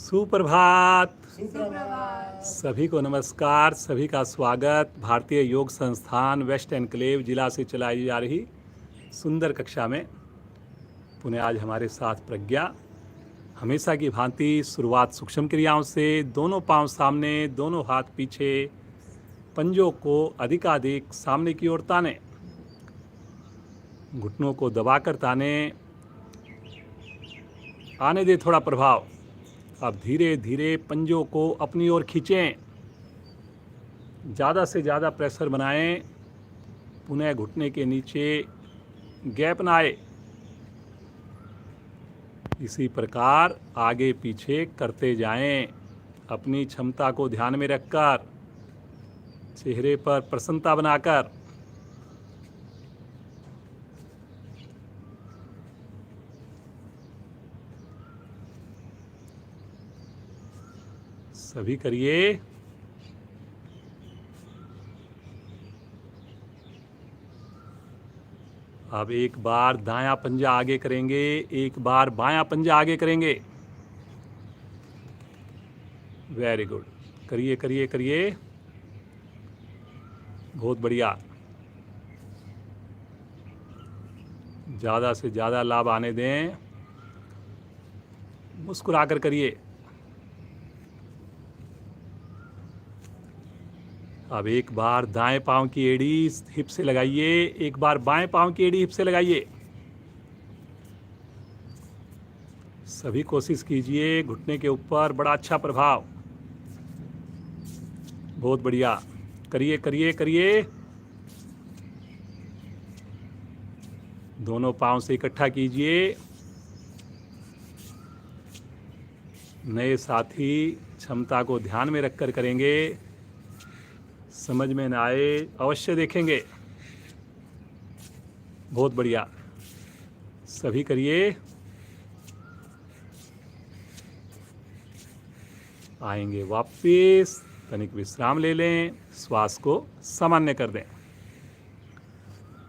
सुप्रभात। सुप्रभात। सभी को नमस्कार, सभी का स्वागत भारतीय योग संस्थान वेस्ट एनक्लेव जिला से चलाई जा रही सुंदर कक्षा में। पुनः आज हमारे साथ प्रज्ञा। हमेशा की भांति शुरुआत सूक्ष्म क्रियाओं से। दोनों पांव सामने, दोनों हाथ पीछे, पंजों को अधिकाधिक सामने की ओर ताने, घुटनों को दबाकर ताने। आने दे थोड़ा प्रभाव। अब धीरे धीरे पंजों को अपनी ओर खींचें, ज़्यादा से ज़्यादा प्रेशर बनाएं। पुनः घुटने के नीचे गैप ना आए। इसी प्रकार आगे पीछे करते जाएं, अपनी क्षमता को ध्यान में रखकर, चेहरे पर प्रसन्नता बनाकर। सभी करिए। अब एक बार दायां पंजा आगे करेंगे, एक बार बायां पंजा आगे करेंगे। Very good. करिए करिए करिए, बहुत बढ़िया। ज़्यादा से ज़्यादा लाभ आने दें, मुस्कुराकर करिए। अब एक बार दाएं पांव की एड़ी हिप से लगाइए, एक बार बाएं पांव की एड़ी हिप से लगाइए। सभी कोशिश कीजिए, घुटने के ऊपर बड़ा अच्छा प्रभाव। बहुत बढ़िया। करिए करिए करिए। दोनों पांव से इकट्ठा कीजिए। नए साथी क्षमता को ध्यान में रखकर करेंगे। समझ में ना आए अवश्य देखेंगे। बहुत बढ़िया। सभी करिए। आएंगे वापस, तनिक विश्राम ले लें, श्वास को सामान्य कर दें।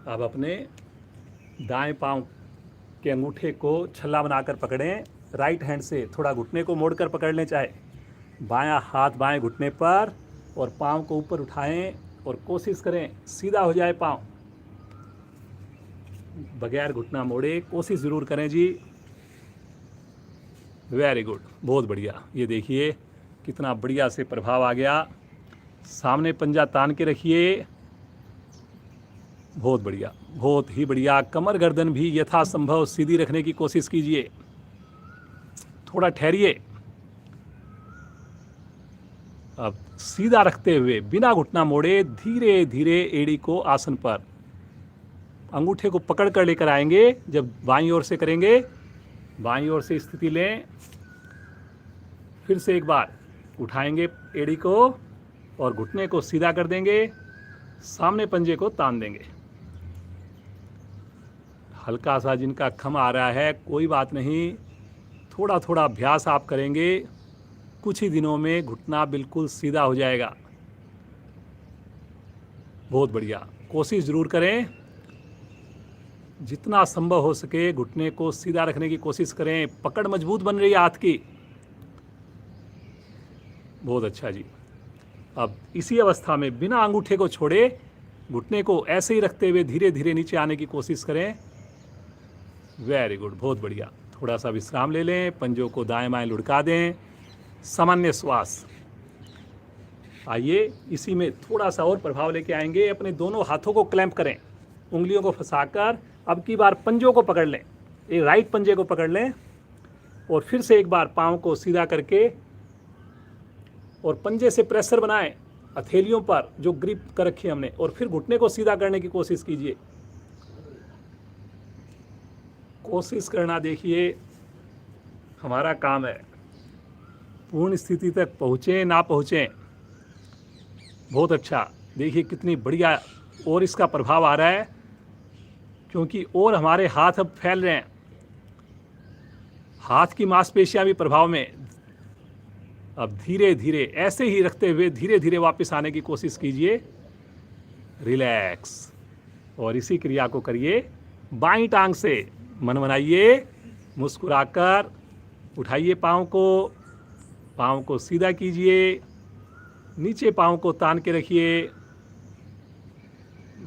अब अपने दाएं पांव के अंगूठे को छल्ला बनाकर पकड़ें। राइट हैंड से थोड़ा घुटने को मोड़कर पकड़ लें, चाहे बायां हाथ बाएं घुटने पर, और पाँव को ऊपर उठाएं और कोशिश करें सीधा हो जाए पाँव, बगैर घुटना मोड़े। कोशिश ज़रूर करें जी। वेरी गुड, बहुत बढ़िया। ये देखिए कितना बढ़िया से प्रभाव आ गया। सामने पंजा तान के रखिए। बहुत बढ़िया, बहुत ही बढ़िया। कमर गर्दन भी यथासंभव सीधी रखने की कोशिश कीजिए। थोड़ा ठहरिए। अब सीधा रखते हुए बिना घुटना मोड़े धीरे धीरे एड़ी को आसन पर, अंगूठे को पकड़ कर लेकर आएंगे। जब बाईं ओर से करेंगे, बाईं ओर से स्थिति लें। फिर से एक बार उठाएंगे एड़ी को और घुटने को सीधा कर देंगे, सामने पंजे को तान देंगे। हल्का सा जिनका खम आ रहा है कोई बात नहीं, थोड़ा थोड़ा अभ्यास आप करेंगे, कुछ ही दिनों में घुटना बिल्कुल सीधा हो जाएगा। बहुत बढ़िया। कोशिश ज़रूर करें, जितना संभव हो सके घुटने को सीधा रखने की कोशिश करें। पकड़ मजबूत बन रही है हाथ की। बहुत अच्छा जी। अब इसी अवस्था में बिना अंगूठे को छोड़े घुटने को ऐसे ही रखते हुए धीरे धीरे नीचे आने की कोशिश करें। वेरी गुड, बहुत बढ़िया। थोड़ा सा विश्राम ले लें, पंजों को दाएं बाएं लुढ़का दें, सामान्य श्वास। आइए इसी में थोड़ा सा और प्रभाव लेके आएंगे। अपने दोनों हाथों को क्लैंप करें, उंगलियों को फंसाकर। अब की बार पंजों को पकड़ लें, एक राइट पंजे को पकड़ लें, और फिर से एक बार पाँव को सीधा करके और पंजे से प्रेशर बनाएं हथेलियों पर जो ग्रिप कर रखी है हमने, और फिर घुटने को सीधा करने की कोशिश कीजिए। कोशिश करना, देखिए हमारा काम है। पूर्ण स्थिति तक पहुँचें ना पहुँचें। बहुत अच्छा। देखिए कितनी बढ़िया और इसका प्रभाव आ रहा है, क्योंकि और हमारे हाथ अब फैल रहे हैं। हाथ की मांसपेशियां भी प्रभाव में। अब धीरे धीरे ऐसे ही रखते हुए धीरे धीरे वापस आने की कोशिश कीजिए। रिलैक्स। और इसी क्रिया को करिए बाईं टांग से। मनमनाइए, मुस्कुराकर उठाइए पाँव को, पाँव को सीधा कीजिए, नीचे पाँव को तान के रखिए।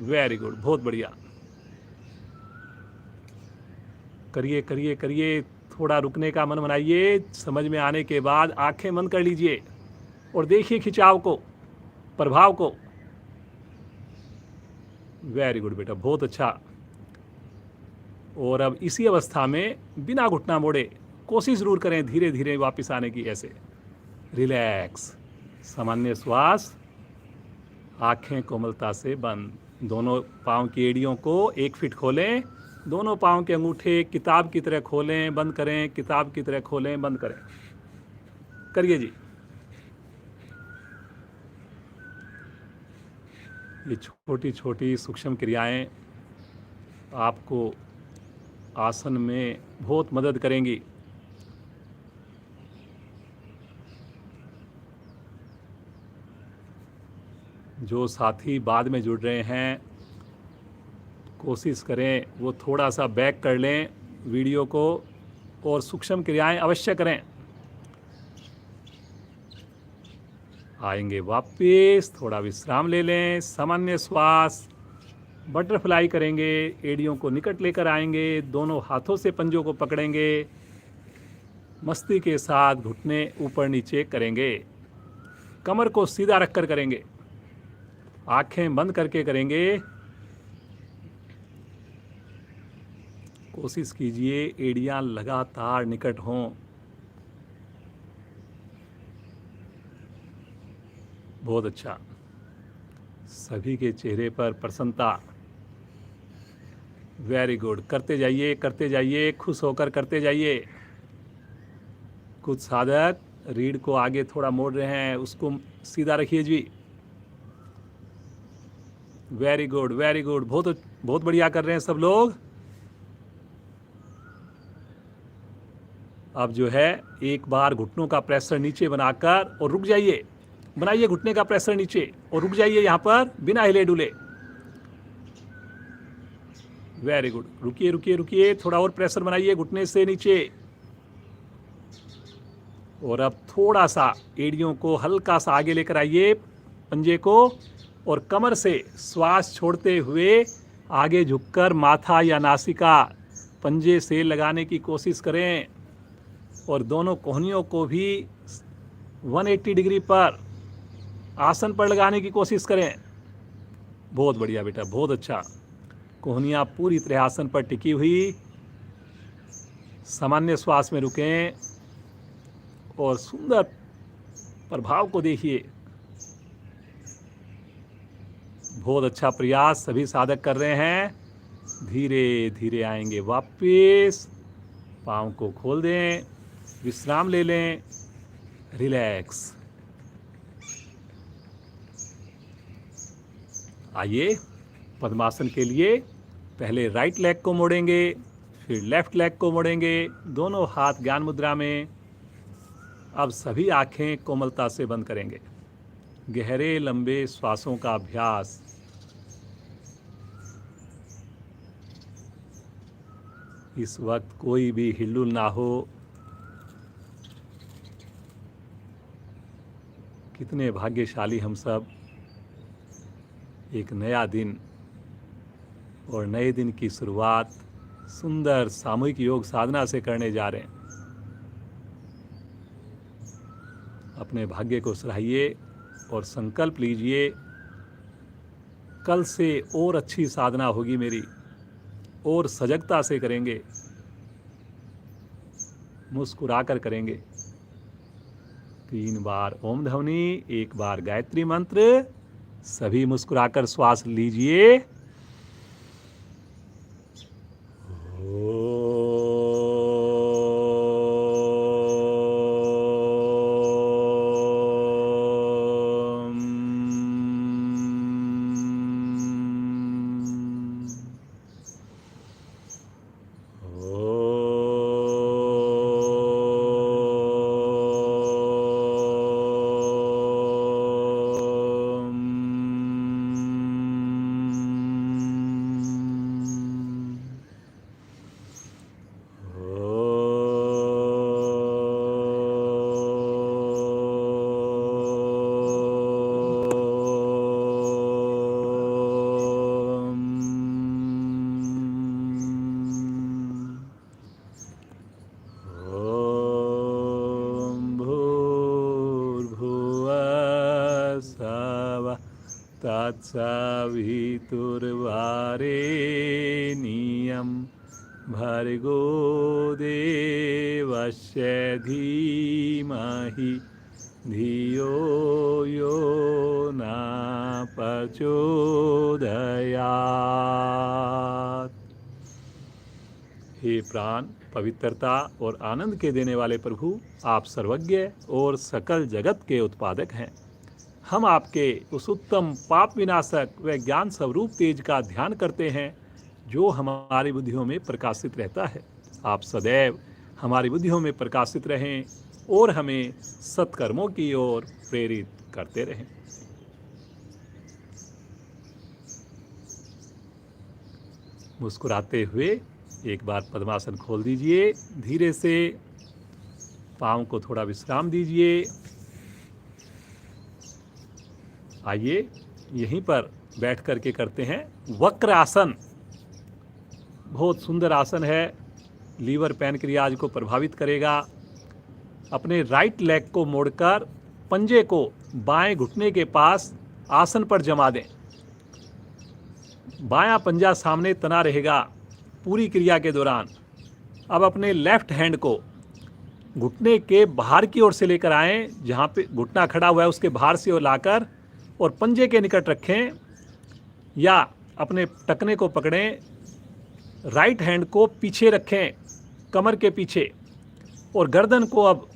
वेरी गुड, बहुत बढ़िया। करिए करिए करिए, थोड़ा रुकने का मन बनाइए। समझ में आने के बाद आंखें बंद कर लीजिए और देखिए खिंचाव को, प्रभाव को। वेरी गुड बेटा, बहुत अच्छा। और अब इसी अवस्था में बिना घुटना मोड़े कोशिश जरूर करें धीरे धीरे वापस आने की। ऐसे रिलैक्स, सामान्य श्वास, आंखें कोमलता से बंद। दोनों पाँव की एड़ियों को 1 फीट खोलें, दोनों पाँव के अंगूठे किताब की तरह खोलें, बंद करें, किताब की तरह खोलें, बंद करें। करिए जी। ये छोटी छोटी सूक्ष्म क्रियाएं आपको आसन में बहुत मदद करेंगी। जो साथी बाद में जुड़ रहे हैं, कोशिश करें वो थोड़ा सा बैक कर लें वीडियो को और सूक्ष्म क्रियाएं अवश्य करें। आएंगे वापस, थोड़ा विश्राम ले लें, सामान्य श्वास, बटरफ्लाई करेंगे, एड़ियों को निकट लेकर आएंगे, दोनों हाथों से पंजों को पकड़ेंगे, मस्ती के साथ घुटने ऊपर नीचे करेंगे, कमर को सीधा रखकर करेंगे, आंखें बंद करके करेंगे। कोशिश कीजिए एड़ियां लगातार निकट हों। बहुत अच्छा। सभी के चेहरे पर प्रसन्नता। वेरी गुड, करते जाइए करते जाइए, खुश होकर करते जाइए। कुछ साधक रीढ़ को आगे थोड़ा मोड़ रहे हैं, उसको सीधा रखिए जी। वेरी गुड वेरी गुड, बहुत बहुत बढ़िया कर रहे हैं सब लोग। अब जो है एक बार घुटनों का प्रेशर नीचे बनाकर और रुक जाइए, बनाइए घुटने का प्रेशर नीचे और रुक जाइए यहाँ पर बिना हिले डुले। वेरी गुड, रुकिए रुकिए रुकिए, थोड़ा और प्रेशर बनाइए घुटने से नीचे। और अब थोड़ा सा एड़ियों को हल्का सा आगे लेकर आइए, पंजे को, और कमर से श्वास छोड़ते हुए आगे झुककर माथा या नासिका पंजे से लगाने की कोशिश करें और दोनों कोहनियों को भी 180 डिग्री पर आसन पर लगाने की कोशिश करें। बहुत बढ़िया बेटा, बहुत अच्छा। कोहनियाँ पूरी तरह आसन पर टिकी हुई, सामान्य श्वास में रुकें और सुंदर प्रभाव को देखिए। बहुत अच्छा प्रयास सभी साधक कर रहे हैं। धीरे धीरे आएंगे वापस, पाँव को खोल दें, विश्राम ले लें, रिलैक्स। आइए पद्मासन के लिए पहले राइट लेग को मोड़ेंगे, फिर लेफ्ट लेग को मोड़ेंगे, दोनों हाथ ज्ञान मुद्रा में। अब सभी आंखें कोमलता से बंद करेंगे। गहरे लंबे श्वासों का अभ्यास। इस वक्त कोई भी हिलडुल ना हो। कितने भाग्यशाली हम सब। एक नया दिन और नए दिन की शुरुआत सुंदर सामूहिक योग साधना से करने जा रहे हैं। अपने भाग्य को सराहिए और संकल्प लीजिए, कल से और अच्छी साधना होगी मेरी, और सजगता से करेंगे, मुस्कुराकर करेंगे। 3 बार ओम ध्वनि, 1 बार गायत्री मंत्र। सभी मुस्कुराकर श्वास लीजिए। सवितुर्वरेण्यं भर्गो देवस्य धीमहि धियो यो न प्रचोदयात्। हे प्राण, पवित्रता और आनंद के देने वाले प्रभु, आप सर्वज्ञ और सकल जगत के उत्पादक हैं। हम आपके उस उत्तम पाप विनाशक व ज्ञान स्वरूप तेज का ध्यान करते हैं जो हमारी बुद्धियों में प्रकाशित रहता है। आप सदैव हमारी बुद्धियों में प्रकाशित रहें और हमें सत्कर्मों की ओर प्रेरित करते रहें। मुस्कुराते हुए एक बार पद्मासन खोल दीजिए। धीरे से पाँव को थोड़ा विश्राम दीजिए। आइए यहीं पर बैठ करके करते हैं वक्र आसन। बहुत सुंदर आसन है, लीवर पैनक्रियाज को प्रभावित करेगा। अपने राइट लेग को मोड़कर पंजे को बाएं घुटने के पास आसन पर जमा दें। बायां पंजा सामने तना रहेगा पूरी क्रिया के दौरान। अब अपने लेफ्ट हैंड को घुटने के बाहर की ओर से लेकर आएं, जहां पे घुटना खड़ा हुआ है उसके बाहर से ओर लाकर और पंजे के निकट रखें या अपने टखने को पकड़ें। राइट हैंड को पीछे रखें कमर के पीछे और गर्दन को अब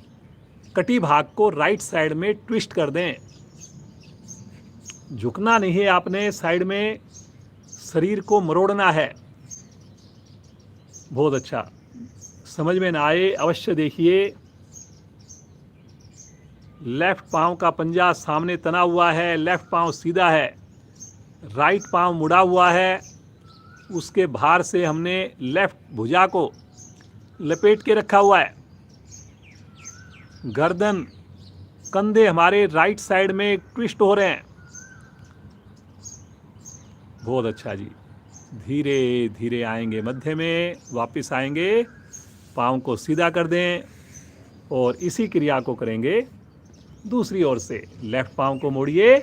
कटी भाग को राइट साइड में ट्विस्ट कर दें। झुकना नहीं है आपने, साइड में शरीर को मरोड़ना है। बहुत अच्छा, समझ में ना आए अवश्य देखिए। लेफ्ट पांव का पंजा सामने तना हुआ है, लेफ्ट पांव सीधा है, राइट पांव मुड़ा हुआ है। उसके भार से हमने लेफ्ट भुजा को लपेट के रखा हुआ है। गर्दन कंधे हमारे राइट साइड में ट्विस्ट हो रहे हैं। बहुत अच्छा जी। धीरे धीरे आएंगे मध्य में, वापस आएंगे, पाँव को सीधा कर दें और इसी क्रिया को करेंगे दूसरी ओर से। लेफ्ट पाँव को मोड़िए,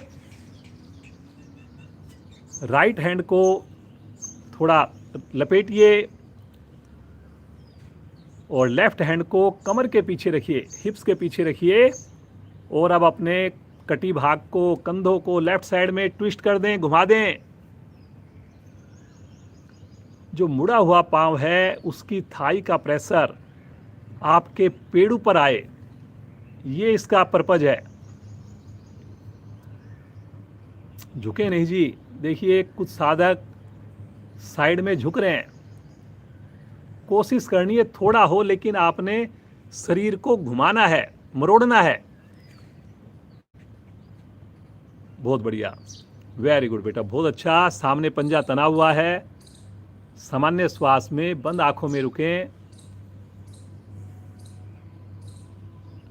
राइट हैंड को थोड़ा लपेटिए और लेफ्ट हैंड को कमर के पीछे रखिए, हिप्स के पीछे रखिए और अब अपने कटी भाग को, कंधों को लेफ्ट साइड में ट्विस्ट कर दें, घुमा दें। जो मुड़ा हुआ पांव है उसकी थाई का प्रेशर आपके पेड़ों पर आए, ये इसका पर्पज है। झुके नहीं जी। देखिए कुछ साधक साइड में झुक रहे हैं, कोशिश करनी है थोड़ा हो, लेकिन आपने शरीर को घुमाना है, मरोड़ना है। बहुत बढ़िया, वेरी गुड बेटा, बहुत अच्छा। सामने पंजा तना हुआ है, सामान्य श्वास में बंद आंखों में रुकें।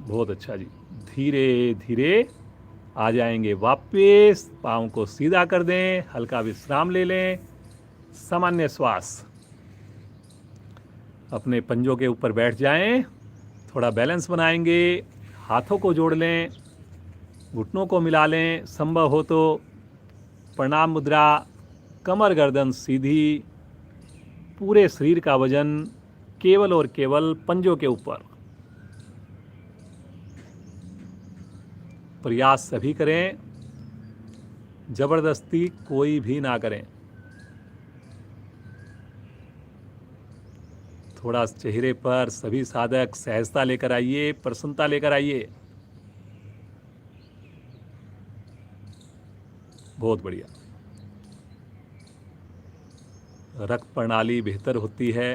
बहुत अच्छा जी। धीरे धीरे आ जाएंगे वापस, पाँव को सीधा कर दें, हल्का विश्राम ले लें, सामान्य श्वास। अपने पंजों के ऊपर बैठ जाएं, थोड़ा बैलेंस बनाएंगे, हाथों को जोड़ लें, घुटनों को मिला लें, संभव हो तो प्रणाम मुद्रा, कमर गर्दन सीधी, पूरे शरीर का वजन केवल और केवल पंजों के ऊपर। प्रयास सभी करें, जबरदस्ती कोई भी ना करें। थोड़ा चेहरे पर सभी साधक सहजता लेकर आइए, प्रसन्नता लेकर आइए। बहुत बढ़िया। रक्त प्रणाली बेहतर होती है,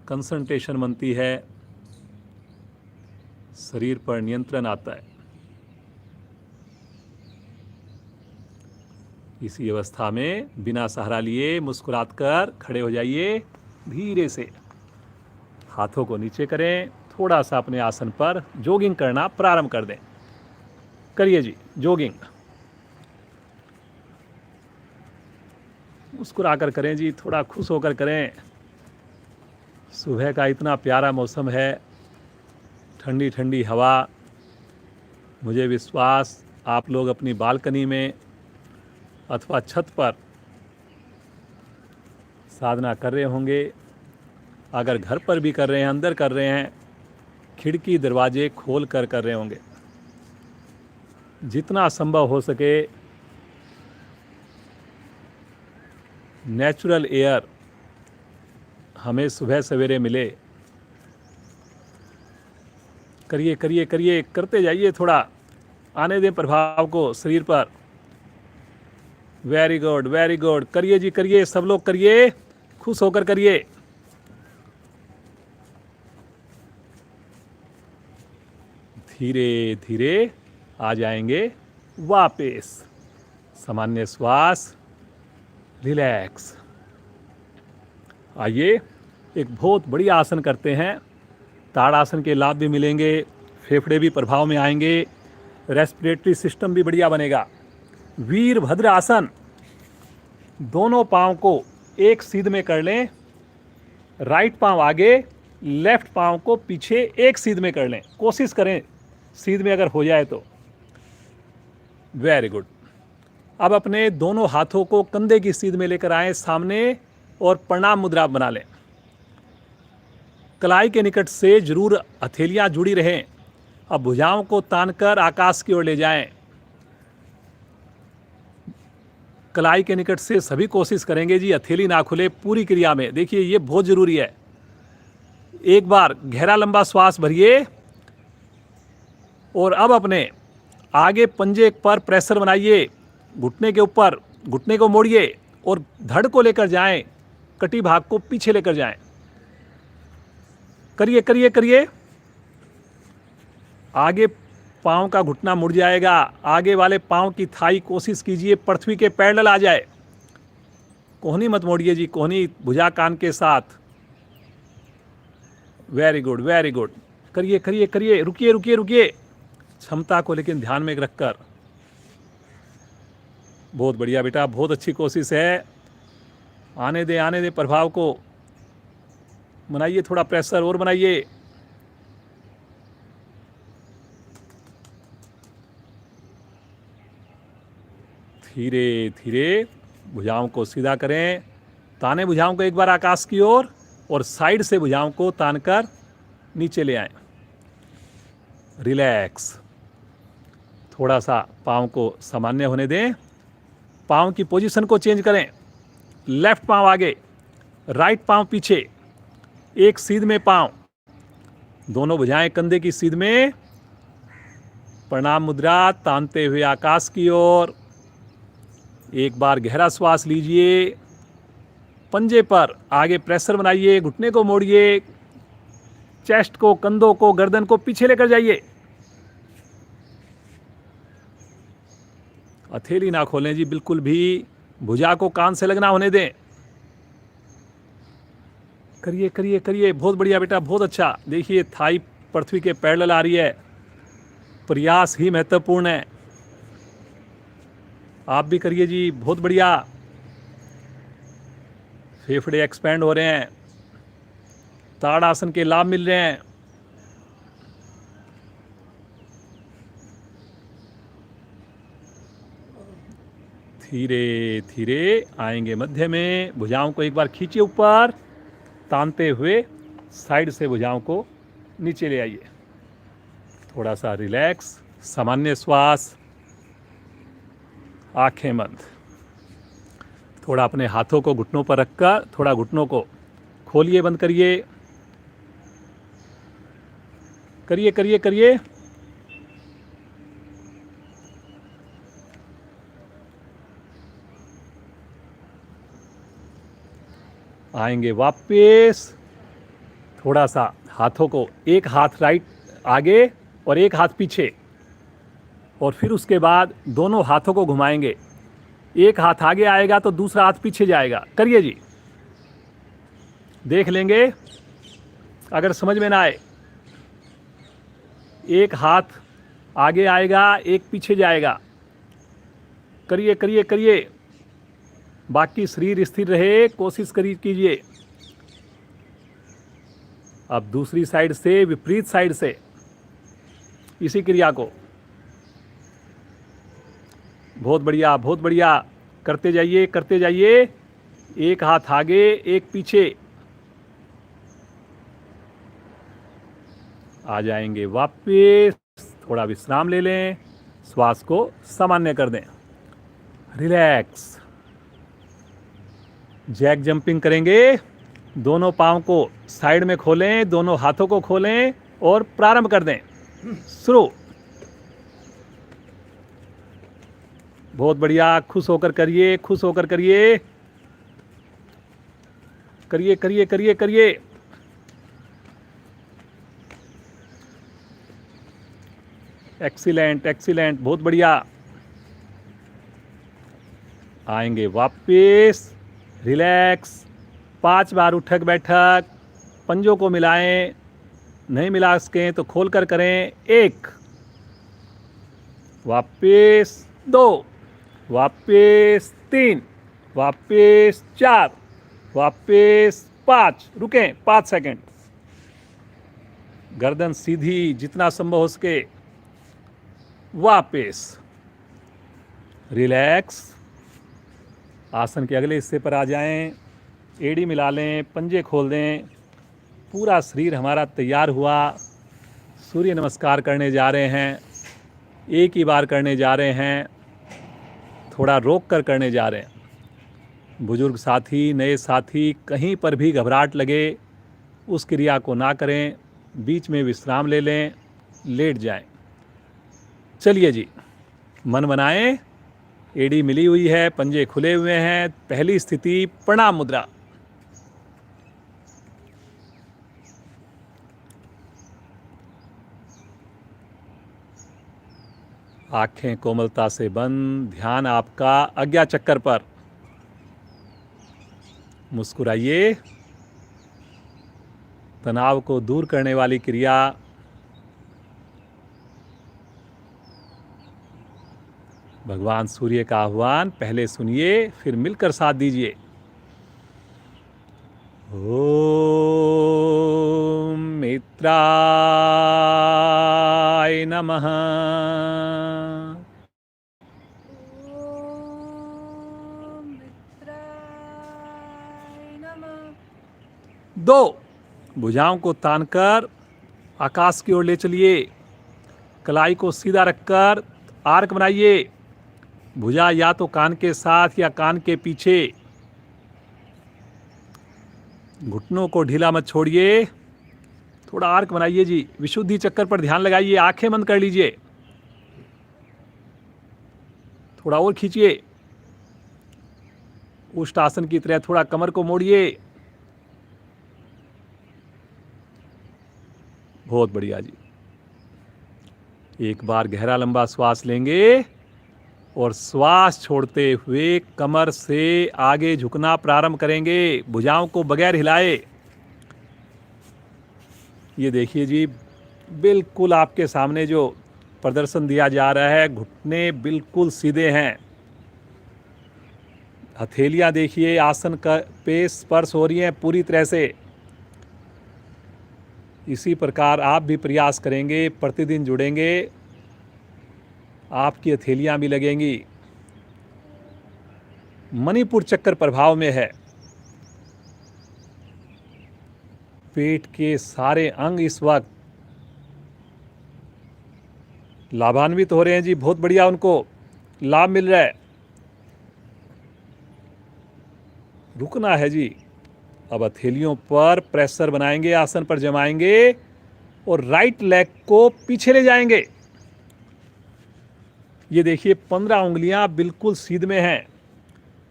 कंसंट्रेशन बनती है, शरीर पर नियंत्रण आता है। इसी अवस्था में बिना सहारा लिए मुस्कुरात कर खड़े हो जाइए। धीरे से हाथों को नीचे करें, थोड़ा सा अपने आसन पर जॉगिंग करना प्रारंभ कर दें। करिए जी जॉगिंग, मुस्कुराकर करें जी, थोड़ा खुश होकर करें। सुबह का इतना प्यारा मौसम है, ठंडी ठंडी हवा। मुझे विश्वास आप लोग अपनी बालकनी में अथवा छत पर साधना कर रहे होंगे, अगर घर पर भी कर रहे हैं, अंदर कर रहे हैं, खिड़की दरवाजे खोल कर रहे होंगे। जितना संभव हो सके नेचुरल एयर हमें सुबह सवेरे मिले। करिए करिए करिए, करते जाइए, थोड़ा आने दें प्रभाव को शरीर पर। वेरी गुड वेरी गुड, करिए जी करिए, सब लोग करिए, खुश होकर करिए। धीरे धीरे आ जाएंगे वापस। सामान्य श्वास, रिलैक्स। आइए एक बहुत बढ़िया आसन करते हैं। ताड़ासन के लाभ भी मिलेंगे, फेफड़े भी प्रभाव में आएंगे, रेस्पिरेटरी सिस्टम भी बढ़िया बनेगा। वीरभद्र आसन। दोनों पाँव को एक सीध में कर लें, राइट पाँव आगे, लेफ्ट पाँव को पीछे एक सीध में कर लें। कोशिश करें सीध में अगर हो जाए तो। Very good. अब अपने दोनों हाथों को कंधे की सीध में लेकर आएं सामने और प्रणाम मुद्रा बना लें। कलाई के निकट से जरूर हथेलियां जुड़ी रहें। अब भुजाओं को तानकर आकाश की ओर ले जाएं। कलाई के निकट से सभी कोशिश करेंगे जी, हथेली ना खुले पूरी क्रिया में। देखिए ये बहुत जरूरी है। एक बार गहरा लंबा श्वास भरिए और अब अपने आगे पंजे पर प्रेशर बनाइए, घुटने के ऊपर, घुटने को मोड़िए और धड़ को लेकर जाएं, कटी भाग को पीछे लेकर जाएं। करिए करिए करिए। आगे पाँव का घुटना मुड़ जाएगा, आगे वाले पाँव की थाई कोशिश कीजिए पृथ्वी के पैरेलल आ जाए। कोहनी मत मोड़िए जी, कोहनी भुजा कान के साथ। वेरी गुड वेरी गुड, करिए करिए करिए। रुकिए रुकिए रुकिए, क्षमता को लेकिन ध्यान में रखकर। बहुत बढ़िया बेटा, बहुत अच्छी कोशिश है। आने दे प्रभाव को। बनाइए थोड़ा प्रेशर और बनाइए। धीरे धीरे भुजाओं को सीधा करें। ताने भुजाओं को एक बार आकाश की ओर और साइड से भुजाओं को तानकर नीचे ले आएं। रिलैक्स। थोड़ा सा पाँव को सामान्य होने दें। पाँव की पोजीशन को चेंज करें। लेफ्ट पाँव आगे, राइट पाँव पीछे, एक सीध में पाँव, दोनों भुजाएं कंधे की सीध में। प्रणाम मुद्रा तानते हुए आकाश की ओर। एक बार गहरा श्वास लीजिए। पंजे पर आगे प्रेशर बनाइए, घुटने को मोड़िए, चेस्ट को, कंधों को, गर्दन को पीछे लेकर जाइए। हथेली ना खोलें जी बिल्कुल भी, भुजा को कान से लगना होने दें। करिए करिए करिए, बहुत बढ़िया बेटा, बहुत अच्छा। देखिए थाई पृथ्वी के पैरेलल आ रही है। प्रयास ही महत्वपूर्ण है। आप भी करिए जी, बहुत बढ़िया। फेफड़े एक्सपेंड हो रहे हैं, ताड़ासन के लाभ मिल रहे हैं। धीरे धीरे आएंगे मध्य में। भुजाओं को एक बार खींचिए ऊपर, तानते हुए साइड से भुजाओं को नीचे ले आइए। थोड़ा सा रिलैक्स, सामान्य श्वास, आंखें बंद। थोड़ा अपने हाथों को घुटनों पर रखकर थोड़ा घुटनों को खोलिए, बंद करिए। करिए करिए करिए। आएंगे वापस। थोड़ा सा हाथों को, एक हाथ राइट आगे और एक हाथ पीछे, और फिर उसके बाद दोनों हाथों को घुमाएंगे। एक हाथ आगे आएगा तो दूसरा हाथ पीछे जाएगा। करिए जी, देख लेंगे अगर समझ में ना आए। एक हाथ आगे आएगा, एक पीछे जाएगा। करिए करिए करिए। बाकी शरीर स्थिर रहे, कोशिश कीजिए। अब दूसरी साइड से, विपरीत साइड से इसी क्रिया को। बहुत बढ़िया बहुत बढ़िया। करते जाइए, करते जाइए। एक हाथ आगे, एक पीछे। आ जाएंगे वापस, थोड़ा विश्राम ले लें, श्वास को सामान्य कर दें, रिलैक्स। जैक जंपिंग करेंगे। दोनों पाँव को साइड में खोलें, दोनों हाथों को खोलें और प्रारंभ कर दें। शुरू। बहुत बढ़िया, खुश होकर करिए, खुश होकर करिए, करिए करिए करिए करिए। एक्सीलेंट एक्सीलेंट, बहुत बढ़िया। आएंगे वापस, रिलैक्स। 5 बार उठक बैठक, पंजों को मिलाएं, नहीं मिला सकें तो खोलकर करें। 1, वापस 2, वापस 3, वापस 4, वापस 5। रुकें 5 सेकंड। गर्दन सीधी जितना संभव हो सके। वापस, रिलैक्स। आसन के अगले हिस्से पर आ जाएं, एड़ी मिला लें, पंजे खोल दें। पूरा शरीर हमारा तैयार हुआ। सूर्य नमस्कार करने जा रहे हैं। एक ही बार करने जा रहे हैं, थोड़ा रोक कर करने जा रहे हैं। बुजुर्ग साथी, नए साथी, कहीं पर भी घबराहट लगे उस क्रिया को ना करें। बीच में विश्राम ले लें, लेट जाएं। चलिए जी, मन बनाएं। एड़ी मिली हुई है, पंजे खुले हुए हैं। पहली स्थिति प्रणाम मुद्रा। आंखें कोमलता से बंद, ध्यान आपका आज्ञा चक्कर पर। मुस्कुराइए। तनाव को दूर करने वाली क्रिया। भगवान सूर्य का आह्वान पहले सुनिए, फिर मिलकर साथ दीजिए। ओम मित्राय नमः। ओम मित्राय नमः। 2, भुजाओं को तानकर आकाश की ओर ले चलिए। कलाई को सीधा रखकर आर्क बनाइए। भुजा या तो कान के साथ या कान के पीछे। घुटनों को ढीला मत छोड़िए, थोड़ा आर्क बनाइए जी। विशुद्धि चक्कर पर ध्यान लगाइए, आंखें बंद कर लीजिए। थोड़ा और खींचिए, उष्ट आसन की तरह थोड़ा कमर को मोड़िए। बहुत बढ़िया जी। एक बार गहरा लंबा श्वास लेंगे और श्वास छोड़ते हुए कमर से आगे झुकना प्रारंभ करेंगे, भुजाओं को बगैर हिलाए। ये देखिए जी, बिल्कुल आपके सामने जो प्रदर्शन दिया जा रहा है, घुटने बिल्कुल सीधे हैं। हथेलियां देखिए आसन का पे स्पर्श हो रही हैं पूरी तरह से। इसी प्रकार आप भी प्रयास करेंगे, प्रतिदिन जुड़ेंगे, आपकी हथेलियां भी लगेंगी। मणिपुर चक्कर प्रभाव में है। पेट के सारे अंग इस वक्त लाभान्वित हो रहे हैं जी, बहुत बढ़िया, उनको लाभ मिल रहा है। रुकना है जी। अब हथेलियों पर प्रेशर बनाएंगे, आसन पर जमाएंगे और राइट लेग को पीछे ले जाएंगे। ये देखिए 15 उंगलियां बिल्कुल सीध में हैं।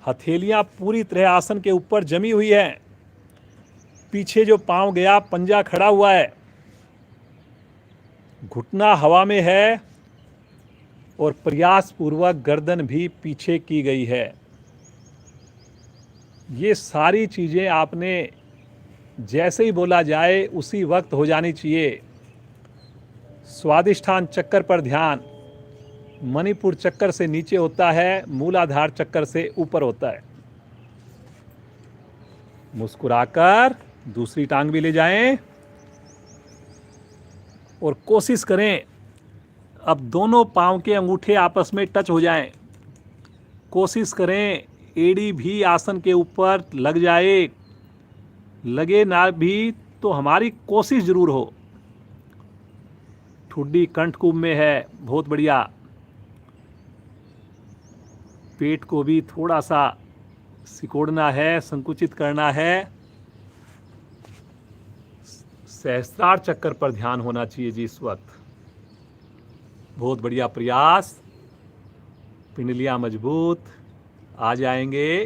हथेलियां पूरी तरह आसन के ऊपर जमी हुई हैं। पीछे जो पांव गया, पंजा खड़ा हुआ है, घुटना हवा में है और प्रयास पूर्वक गर्दन भी पीछे की गई है। ये सारी चीजें आपने जैसे ही बोला जाए उसी वक्त हो जानी चाहिए। स्वादिष्ठान चक्कर पर ध्यान। मणिपुर चक्कर से नीचे होता है, मूलाधार चक्कर से ऊपर होता है। मुस्कुराकर दूसरी टांग भी ले जाएं और कोशिश करें अब दोनों पांव के अंगूठे आपस में टच हो जाएं। कोशिश करें एड़ी भी आसन के ऊपर लग जाए, लगे ना भी तो हमारी कोशिश जरूर हो। ठुड्डी कंठकुंभ में है, बहुत बढ़िया। पेट को भी थोड़ा सा सिकोड़ना है, संकुचित करना है। सहस्त्रार चक्कर पर ध्यान होना चाहिए जी इस वक्त। बहुत बढ़िया प्रयास। पिंडलियां मजबूत आ जाएंगे,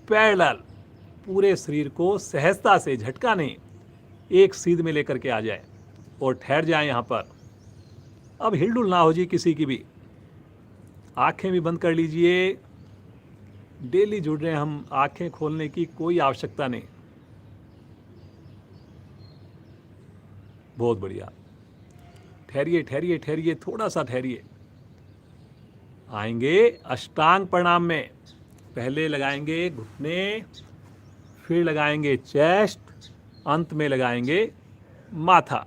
पैरेलल। पूरे शरीर को सहजता से, झटका नहीं, एक सीध में लेकर के आ जाए और ठहर जाए यहां पर। अब हिलडुल ना हो जी किसी की भी। आंखें भी बंद कर लीजिए। डेली जुड़ रहे हैं हम, आंखें खोलने की कोई आवश्यकता नहीं। बहुत बढ़िया। ठहरिए ठहरिए ठहरिए, थोड़ा सा ठहरिए। आएंगे अष्टांग प्रणाम में। पहले लगाएंगे घुटने, फिर लगाएंगे चेस्ट, अंत में लगाएंगे माथा।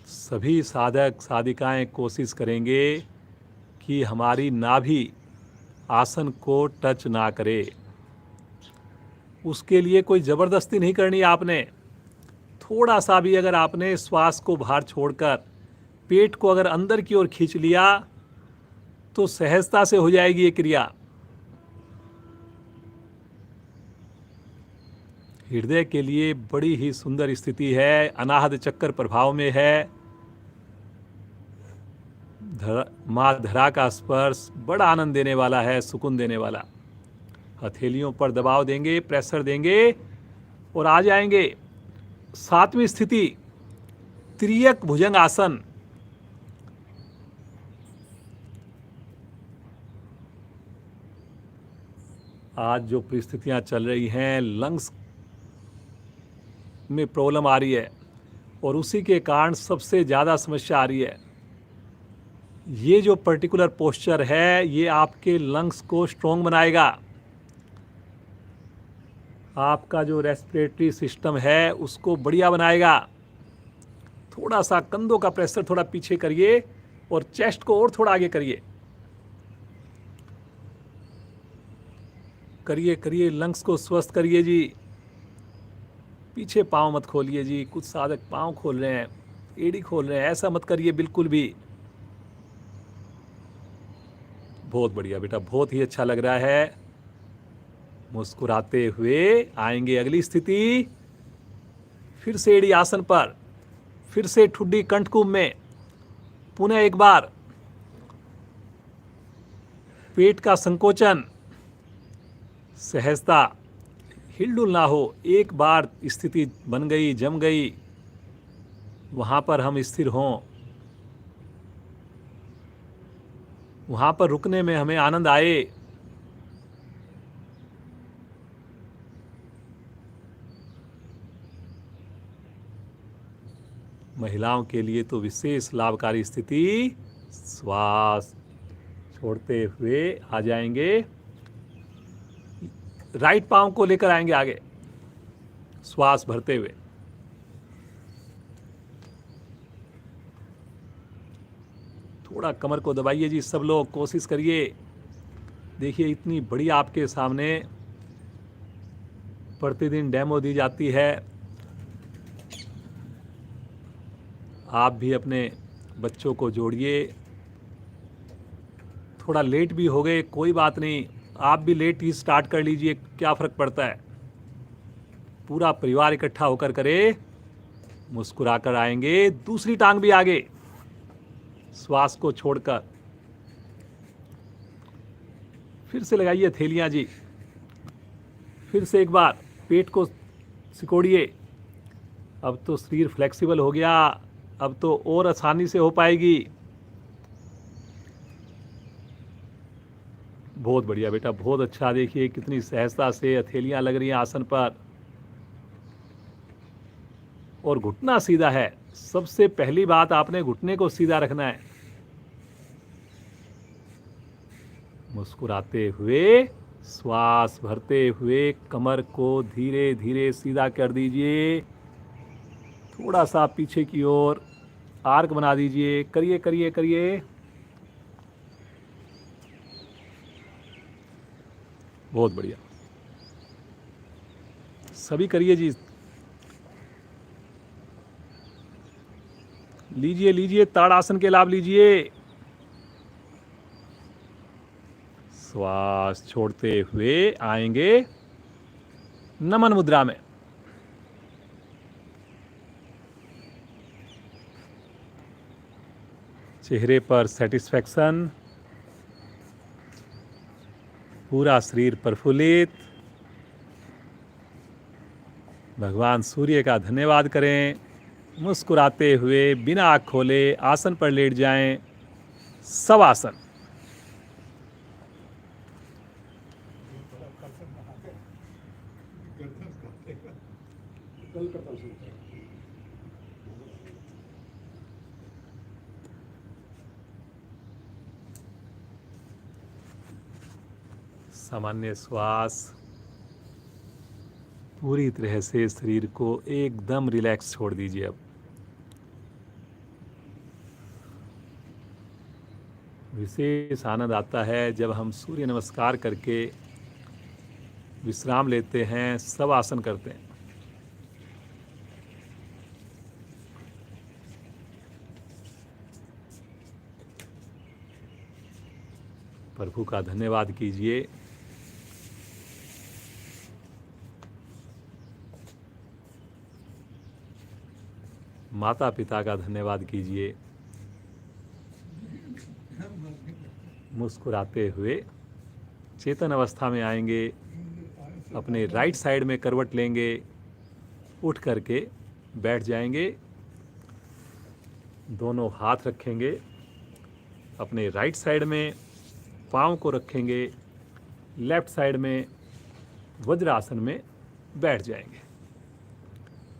सभी साधक साधिकाएं कोशिश करेंगे कि हमारी नाभि आसन को टच ना करे। उसके लिए कोई ज़बरदस्ती नहीं करनी आपने। थोड़ा सा भी अगर आपने श्वास को बाहर छोड़कर पेट को अगर अंदर की ओर खींच लिया तो सहजता से हो जाएगी ये क्रिया। हृदय के लिए बड़ी ही सुंदर स्थिति है, अनाहत चक्कर प्रभाव में है। माँ धरा का स्पर्श बड़ा आनंद देने वाला है, सुकून देने वाला। हथेलियों पर दबाव देंगे, प्रेशर देंगे और आ जाएंगे 7वीं स्थिति, त्रियक भुजंग आसन। आज जो परिस्थितियां चल रही हैं, लंग्स में प्रॉब्लम आ रही है और उसी के कारण सबसे ज़्यादा समस्या आ रही है। ये जो पर्टिकुलर पोस्चर है ये आपके लंग्स को स्ट्रॉन्ग बनाएगा। आपका जो रेस्पिरेटरी सिस्टम है उसको बढ़िया बनाएगा। थोड़ा सा कंधों का प्रेशर थोड़ा पीछे करिए और चेस्ट को और थोड़ा आगे करिए। करिए करिए, लंग्स को स्वस्थ करिए जी। पीछे पाँव मत खोलिए जी। कुछ साधक पाँव खोल रहे हैं, एड़ी खोल रहे हैं, ऐसा मत करिए बिल्कुल भी। बहुत बढ़िया बेटा, बहुत ही अच्छा लग रहा है। मुस्कुराते हुए आएंगे अगली स्थिति। फिर से एड़ी आसन पर, फिर से ठुड्डी कंठकुंभ में। पुनः एक बार पेट का संकोचन, सहजता, हिलडुल ना हो। एक बार स्थिति बन गई, जम गई, वहां पर हम स्थिर हों, वहां पर रुकने में हमें आनंद आए। महिलाओं के लिए तो विशेष लाभकारी स्थिति। श्वास छोड़ते हुए आ जाएंगे, राइट पांव को लेकर आएंगे आगे, श्वास भरते हुए। थोड़ा कमर को दबाइए जी, सब लोग कोशिश करिए। देखिए इतनी बड़ी आपके सामने प्रतिदिन डेमो दी जाती है। आप भी अपने बच्चों को जोड़िए। थोड़ा लेट भी हो गए कोई बात नहीं, आप भी लेट ही स्टार्ट कर लीजिए, क्या फ़र्क पड़ता है। पूरा परिवार इकट्ठा होकर करे। मुस्कुराकर आएंगे, दूसरी टांग भी आगे, श्वास को छोड़कर। फिर से लगाइए हथेलियां जी। फिर से एक बार पेट को सिकोड़िए। अब तो शरीर फ्लेक्सिबल हो गया, अब तो और आसानी से हो पाएगी। बहुत बढ़िया बेटा, बहुत अच्छा। देखिए कितनी सहजता से हथेलियां लग रही हैं आसन पर और घुटना सीधा है। सबसे पहली बात, आपने घुटने को सीधा रखना है। मुस्कुराते हुए, श्वास भरते हुए कमर को धीरे धीरे सीधा कर दीजिए। थोड़ा सा पीछे की ओर आर्क बना दीजिए, करिए करिए करिए। बहुत बढ़िया, सभी करिए जी। लीजिए लीजिए, ताड़ासन के लाभ लीजिए। श्वास छोड़ते हुए आएंगे नमन मुद्रा में। चेहरे पर सेटिस्फैक्शन, पूरा शरीर प्रफुल्लित। भगवान सूर्य का धन्यवाद करें। मुस्कुराते हुए बिना आँख खोले आसन पर लेट जाएं। शवासन। सामान्य श्वास, पूरी तरह से शरीर को एकदम रिलैक्स छोड़ दीजिए। अब विशेष आनंद आता है जब हम सूर्य नमस्कार करके विश्राम लेते हैं, शवासन करते हैं। प्रभु का धन्यवाद कीजिए। माता पिता का धन्यवाद कीजिए। मुस्कुराते हुए चेतन अवस्था में आएंगे। अपने राइट साइड में करवट लेंगे, उठ करके बैठ जाएंगे। दोनों हाथ रखेंगे अपने राइट साइड में, पाँव को रखेंगे लेफ्ट साइड में, वज्रासन में बैठ जाएंगे।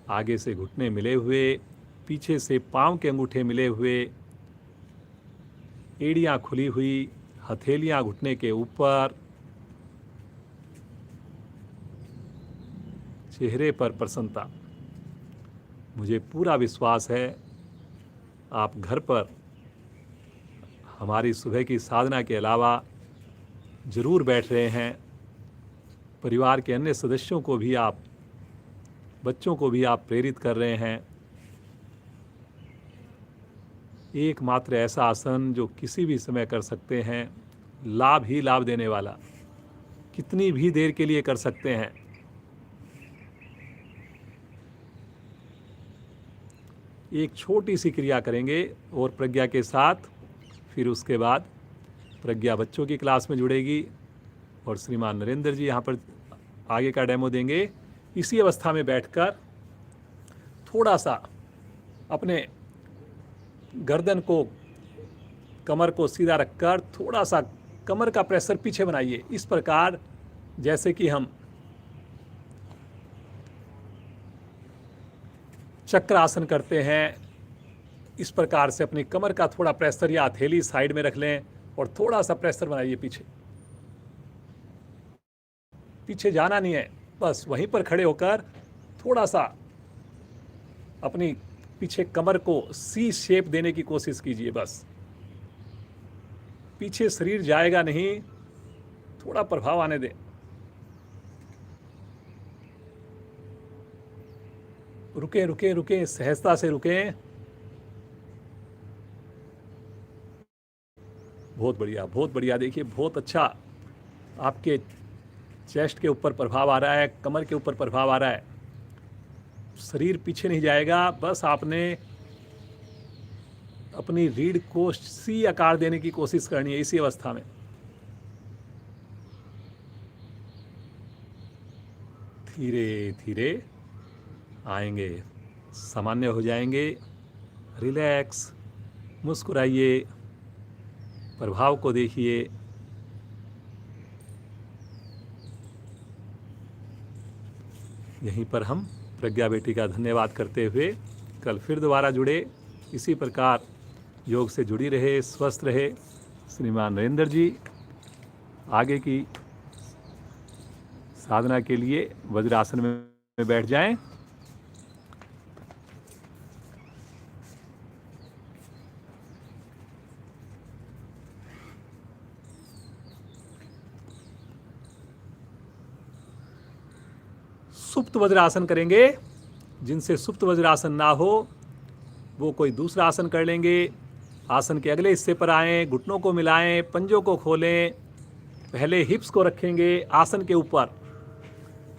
आगे से घुटने मिले हुए, पीछे से पाँव के अंगूठे मिले हुए, एड़ियाँ खुली हुई, हथेलियाँ घुटने के ऊपर। चेहरे पर प्रसन्नता। मुझे पूरा विश्वास है आप घर पर हमारी सुबह की साधना के अलावा ज़रूर बैठ रहे हैं। परिवार के अन्य सदस्यों को भी आप, बच्चों को भी आप प्रेरित कर रहे हैं। एकमात्र ऐसा आसन जो किसी भी समय कर सकते हैं, लाभ ही लाभ देने वाला, कितनी भी देर के लिए कर सकते हैं। एक छोटी सी क्रिया करेंगे और प्रज्ञा के साथ, फिर उसके बाद प्रज्ञा बच्चों की क्लास में जुड़ेगी और श्रीमान नरेंद्र जी यहाँ पर आगे का डेमो देंगे। इसी अवस्था में बैठकर थोड़ा सा अपने गर्दन को, कमर को सीधा रखकर थोड़ा सा कमर का प्रेशर पीछे बनाइए, इस प्रकार जैसे कि हम चक्र आसन करते हैं। इस प्रकार से अपनी कमर का थोड़ा प्रेशर या हथेली साइड में रख लें और थोड़ा सा प्रेशर बनाइए पीछे। पीछे जाना नहीं है, बस वहीं पर खड़े होकर थोड़ा सा अपनी पीछे कमर को सी शेप देने की कोशिश कीजिए। बस पीछे शरीर जाएगा नहीं, थोड़ा प्रभाव आने दें। रुकें रुकें रुकें, सहजता से रुकें। बहुत बढ़िया, बहुत बढ़िया। देखिए बहुत अच्छा आपके चेस्ट के ऊपर प्रभाव आ रहा है, कमर के ऊपर प्रभाव आ रहा है। शरीर पीछे नहीं जाएगा, बस आपने अपनी रीढ़ को सी आकार देने की कोशिश करनी है इसी अवस्था में। धीरे धीरे आएंगे, सामान्य हो जाएंगे। रिलैक्स, मुस्कुराइए, प्रभाव को देखिए। यहीं पर हम प्रज्ञा बेटी का धन्यवाद करते हुए कल फिर दोबारा जुड़े। इसी प्रकार योग से जुड़ी रहे, स्वस्थ रहे। श्रीमान नरेंद्र जी आगे की साधना के लिए वज्रासन में बैठ जाएं। सुप्त वज्रासन करेंगे। जिनसे सुप्त वज्रासन ना हो वो कोई दूसरा आसन कर लेंगे। आसन के अगले हिस्से पर आएँ, घुटनों को मिलाएं, पंजों को खोलें, पहले हिप्स को रखेंगे आसन के ऊपर।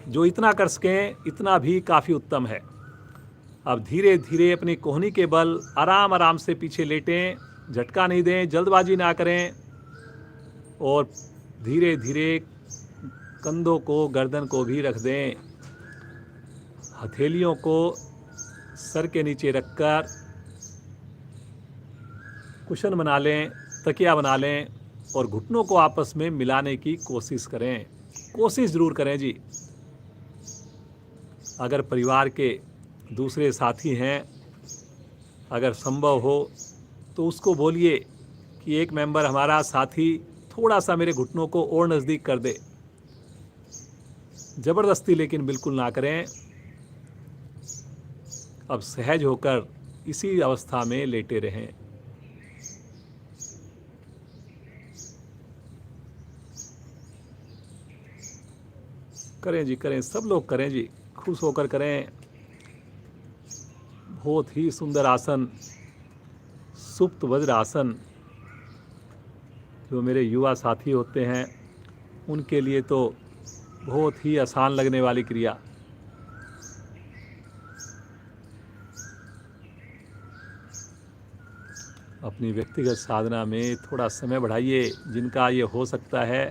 जो इतना कर सकें इतना भी काफ़ी उत्तम है। अब धीरे धीरे अपनी कोहनी के बल आराम आराम से पीछे लेटें, झटका नहीं दें, जल्दबाजी ना करें, और धीरे धीरे कंधों को, गर्दन को भी रख दें। हथेलियों को सर के नीचे रखकर कुशन बना लें, तकिया बना लें, और घुटनों को आपस में मिलाने की कोशिश करें। कोशिश ज़रूर करें जी। अगर परिवार के दूसरे साथी हैं, अगर संभव हो तो उसको बोलिए कि एक मेंबर हमारा साथी थोड़ा सा मेरे घुटनों को और नज़दीक कर दे। ज़बरदस्ती लेकिन बिल्कुल ना करें। अब सहज होकर इसी अवस्था में लेटे रहें। करें जी, करें, सब लोग करें जी, खुश होकर करें। बहुत ही सुंदर आसन सुप्त वज्र आसन। जो मेरे युवा साथी होते हैं उनके लिए तो बहुत ही आसान लगने वाली क्रिया। अपनी व्यक्तिगत साधना में थोड़ा समय बढ़ाइए। जिनका ये हो सकता है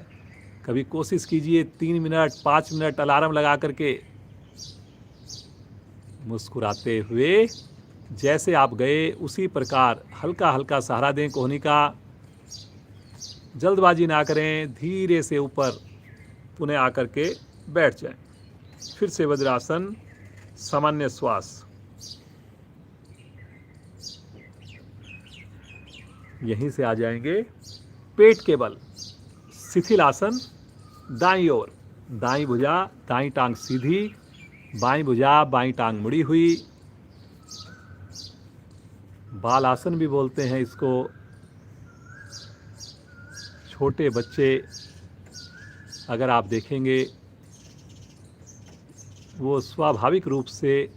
कभी कोशिश कीजिए 3 मिनट 5 मिनट अलार्म लगा करके मुस्कुराते हुए जैसे आप गए उसी प्रकार हल्का हल्का सहारा दें कोहनी का। जल्दबाजी ना करें, धीरे से ऊपर पुनः आकर के बैठ जाएं। फिर से वज्रासन, सामान्य श्वास। यहीं से आ जाएंगे पेट के बल। शिथिल आसन, दाईं ओर, दाईं भुजा, दाईं टांग सीधी, बाईं भुजा, बाईं टांग मुड़ी हुई। बाल आसन भी बोलते हैं इसको। छोटे बच्चे अगर आप देखेंगे वो स्वाभाविक रूप से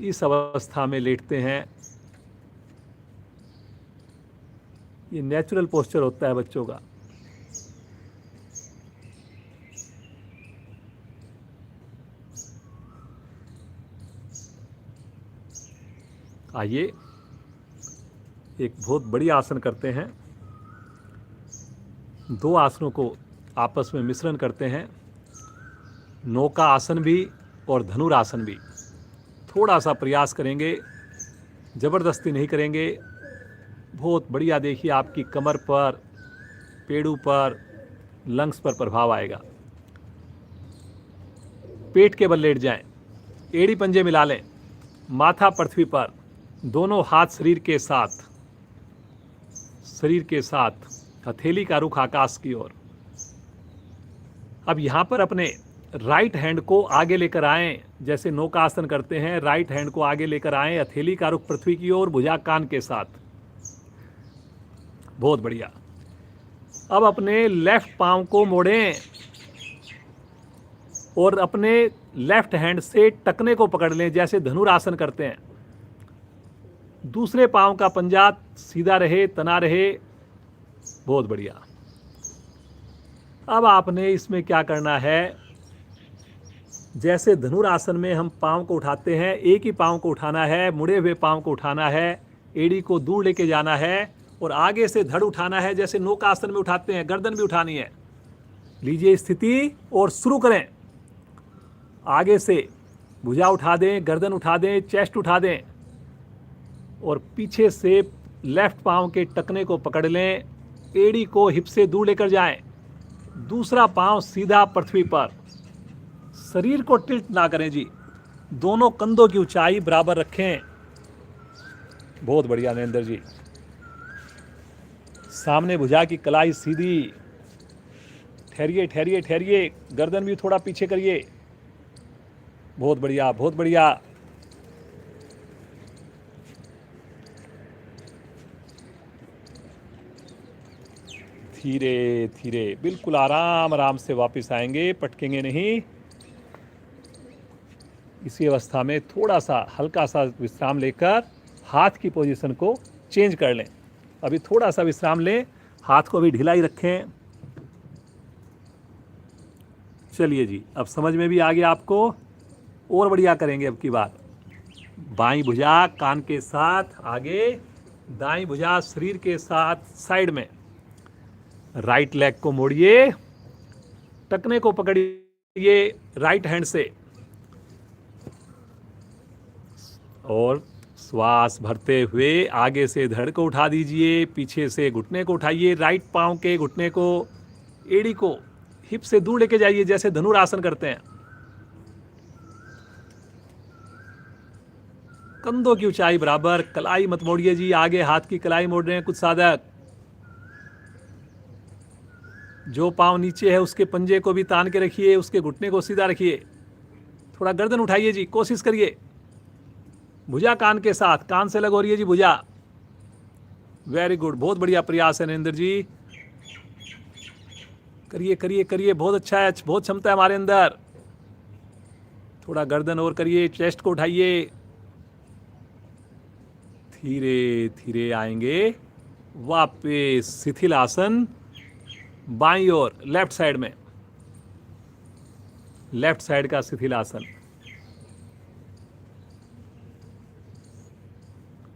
इस अवस्था में लेटते हैं। ये नेचुरल पोस्चर होता है बच्चों का। आइए एक बहुत बड़ी आसन करते हैं। 2 आसनों को आपस में मिश्रण करते हैं। नौका आसन भी और धनुरासन भी। थोड़ा सा प्रयास करेंगे, ज़बरदस्ती नहीं करेंगे। बहुत बढ़िया। देखिए आपकी कमर पर, पेड़ू पर, लंग्स पर प्रभाव आएगा। पेट के बल लेट जाएं, एड़ी पंजे मिला लें, माथा पृथ्वी पर, दोनों हाथ शरीर के साथ, हथेली का रुख आकाश की ओर। अब यहाँ पर अपने राइट हैंड को आगे लेकर आएं, जैसे नौका आसन करते हैं। राइट हैंड को आगे लेकर आएं, हथेली का रुख पृथ्वी की ओर, भुजा कान के साथ। बहुत बढ़िया। अब अपने लेफ्ट पांव को मोड़ें और अपने लेफ्ट हैंड से टखने को पकड़ लें, जैसे धनुरासन करते हैं। दूसरे पांव का पंजा सीधा रहे, तना रहे। बहुत बढ़िया। अब आपने इसमें क्या करना है, जैसे धनुरासन में हम पांव को उठाते हैं, एक ही पांव को उठाना है, मुड़े हुए पांव को उठाना है, एड़ी को दूर लेके जाना है और आगे से धड़ उठाना है, जैसे नौकासन में उठाते हैं। गर्दन भी उठानी है। लीजिए स्थिति और शुरू करें। आगे से भुजा उठा दें, गर्दन उठा दें, चेस्ट उठा दें और पीछे से लेफ्ट पांव के टखने को पकड़ लें, एड़ी को हिप से दूर लेकर जाएं। दूसरा पांव सीधा पृथ्वी पर। शरीर को टिल्ट ना करें जी, दोनों कंधों की ऊंचाई बराबर रखें। बहुत बढ़िया नरेंद्र जी। सामने भुजा की कलाई सीधी। ठहरिए ठहरिए ठहरिए, गर्दन भी थोड़ा पीछे करिए। बहुत बढ़िया, बहुत बढ़िया। धीरे धीरे, बिल्कुल आराम आराम से वापस आएंगे, पटकेंगे नहीं। इसी अवस्था में थोड़ा सा हल्का सा विश्राम लेकर हाथ की पोजीशन को चेंज कर लें। अभी थोड़ा सा विश्राम लें, हाथ को भी ढीला ही रखें। चलिए जी, अब समझ में भी आ गया आपको। और बढ़िया करेंगे अब की बार। बाईं भुजा कान के साथ आगे, दाईं भुजा शरीर के साथ साइड में। राइट लेग को मोड़िए, टखने को पकड़िए राइट हैंड से और श्वास भरते हुए आगे से धड़ को उठा दीजिए, पीछे से घुटने को उठाइए, राइट पांव के घुटने को, एड़ी को हिप से दूर लेके जाइए जैसे धनुरासन करते हैं। कंधों की ऊंचाई बराबर, कलाई मत मोड़िए जी, आगे हाथ की कलाई मोड़ रहे हैं कुछ साधक। जो पांव नीचे है उसके पंजे को भी तान के रखिए, उसके घुटने को सीधा रखिए। थोड़ा गर्दन उठाइए जी, कोशिश करिए। भुजा कान के साथ, कान से लग हो रही है जी भुजा। वेरी गुड, बहुत बढ़िया प्रयास है नरेंद्र जी। करिए करिए करिए, बहुत अच्छा है, बहुत क्षमता है हमारे अंदर। थोड़ा गर्दन और करिए, चेस्ट को उठाइए। धीरे धीरे आएंगे वापस शिथिल आसन, बाईं ओर लेफ्ट साइड में, लेफ्ट साइड का शिथिल आसन।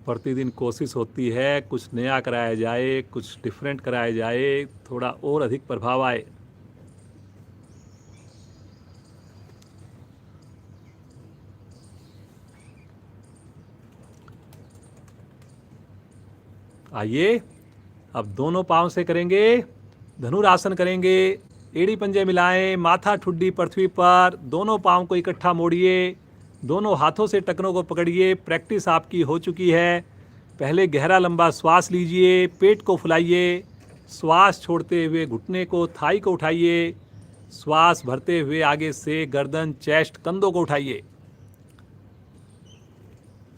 प्रतिदिन कोशिश होती है कुछ नया कराया जाए, कुछ डिफरेंट कराया जाए, थोड़ा और अधिक प्रभाव आए। आइए, अब दोनों पांव से करेंगे धनुरासन करेंगे। एड़ी पंजे मिलाएं, माथा ठुड्डी पृथ्वी पर, दोनों पांव को इकट्ठा मोड़िए, दोनों हाथों से टखनों को पकड़िए। प्रैक्टिस आपकी हो चुकी है। पहले गहरा लंबा श्वास लीजिए, पेट को फुलाइए, श्वास छोड़ते हुए घुटने को, थाई को उठाइए, श्वास भरते हुए आगे से गर्दन, चेस्ट, कंधों को उठाइए।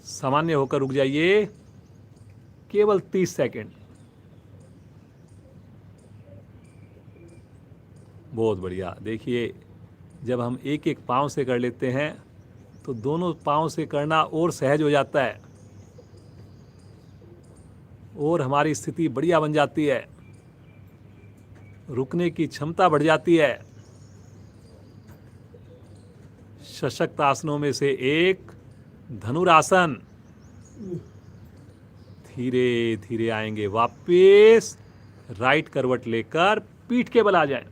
सामान्य होकर रुक जाइए, केवल 30 सेकंड। बहुत बढ़िया। देखिए, जब हम एक एक पाँव से कर लेते हैं तो दोनों पाँव से करना और सहज हो जाता है और हमारी स्थिति बढ़िया बन जाती है, रुकने की क्षमता बढ़ जाती है। सशक्त आसनों में से एक धनुरासन। धीरे धीरे आएंगे वापस, राइट करवट लेकर पीठ के बल आ जाए।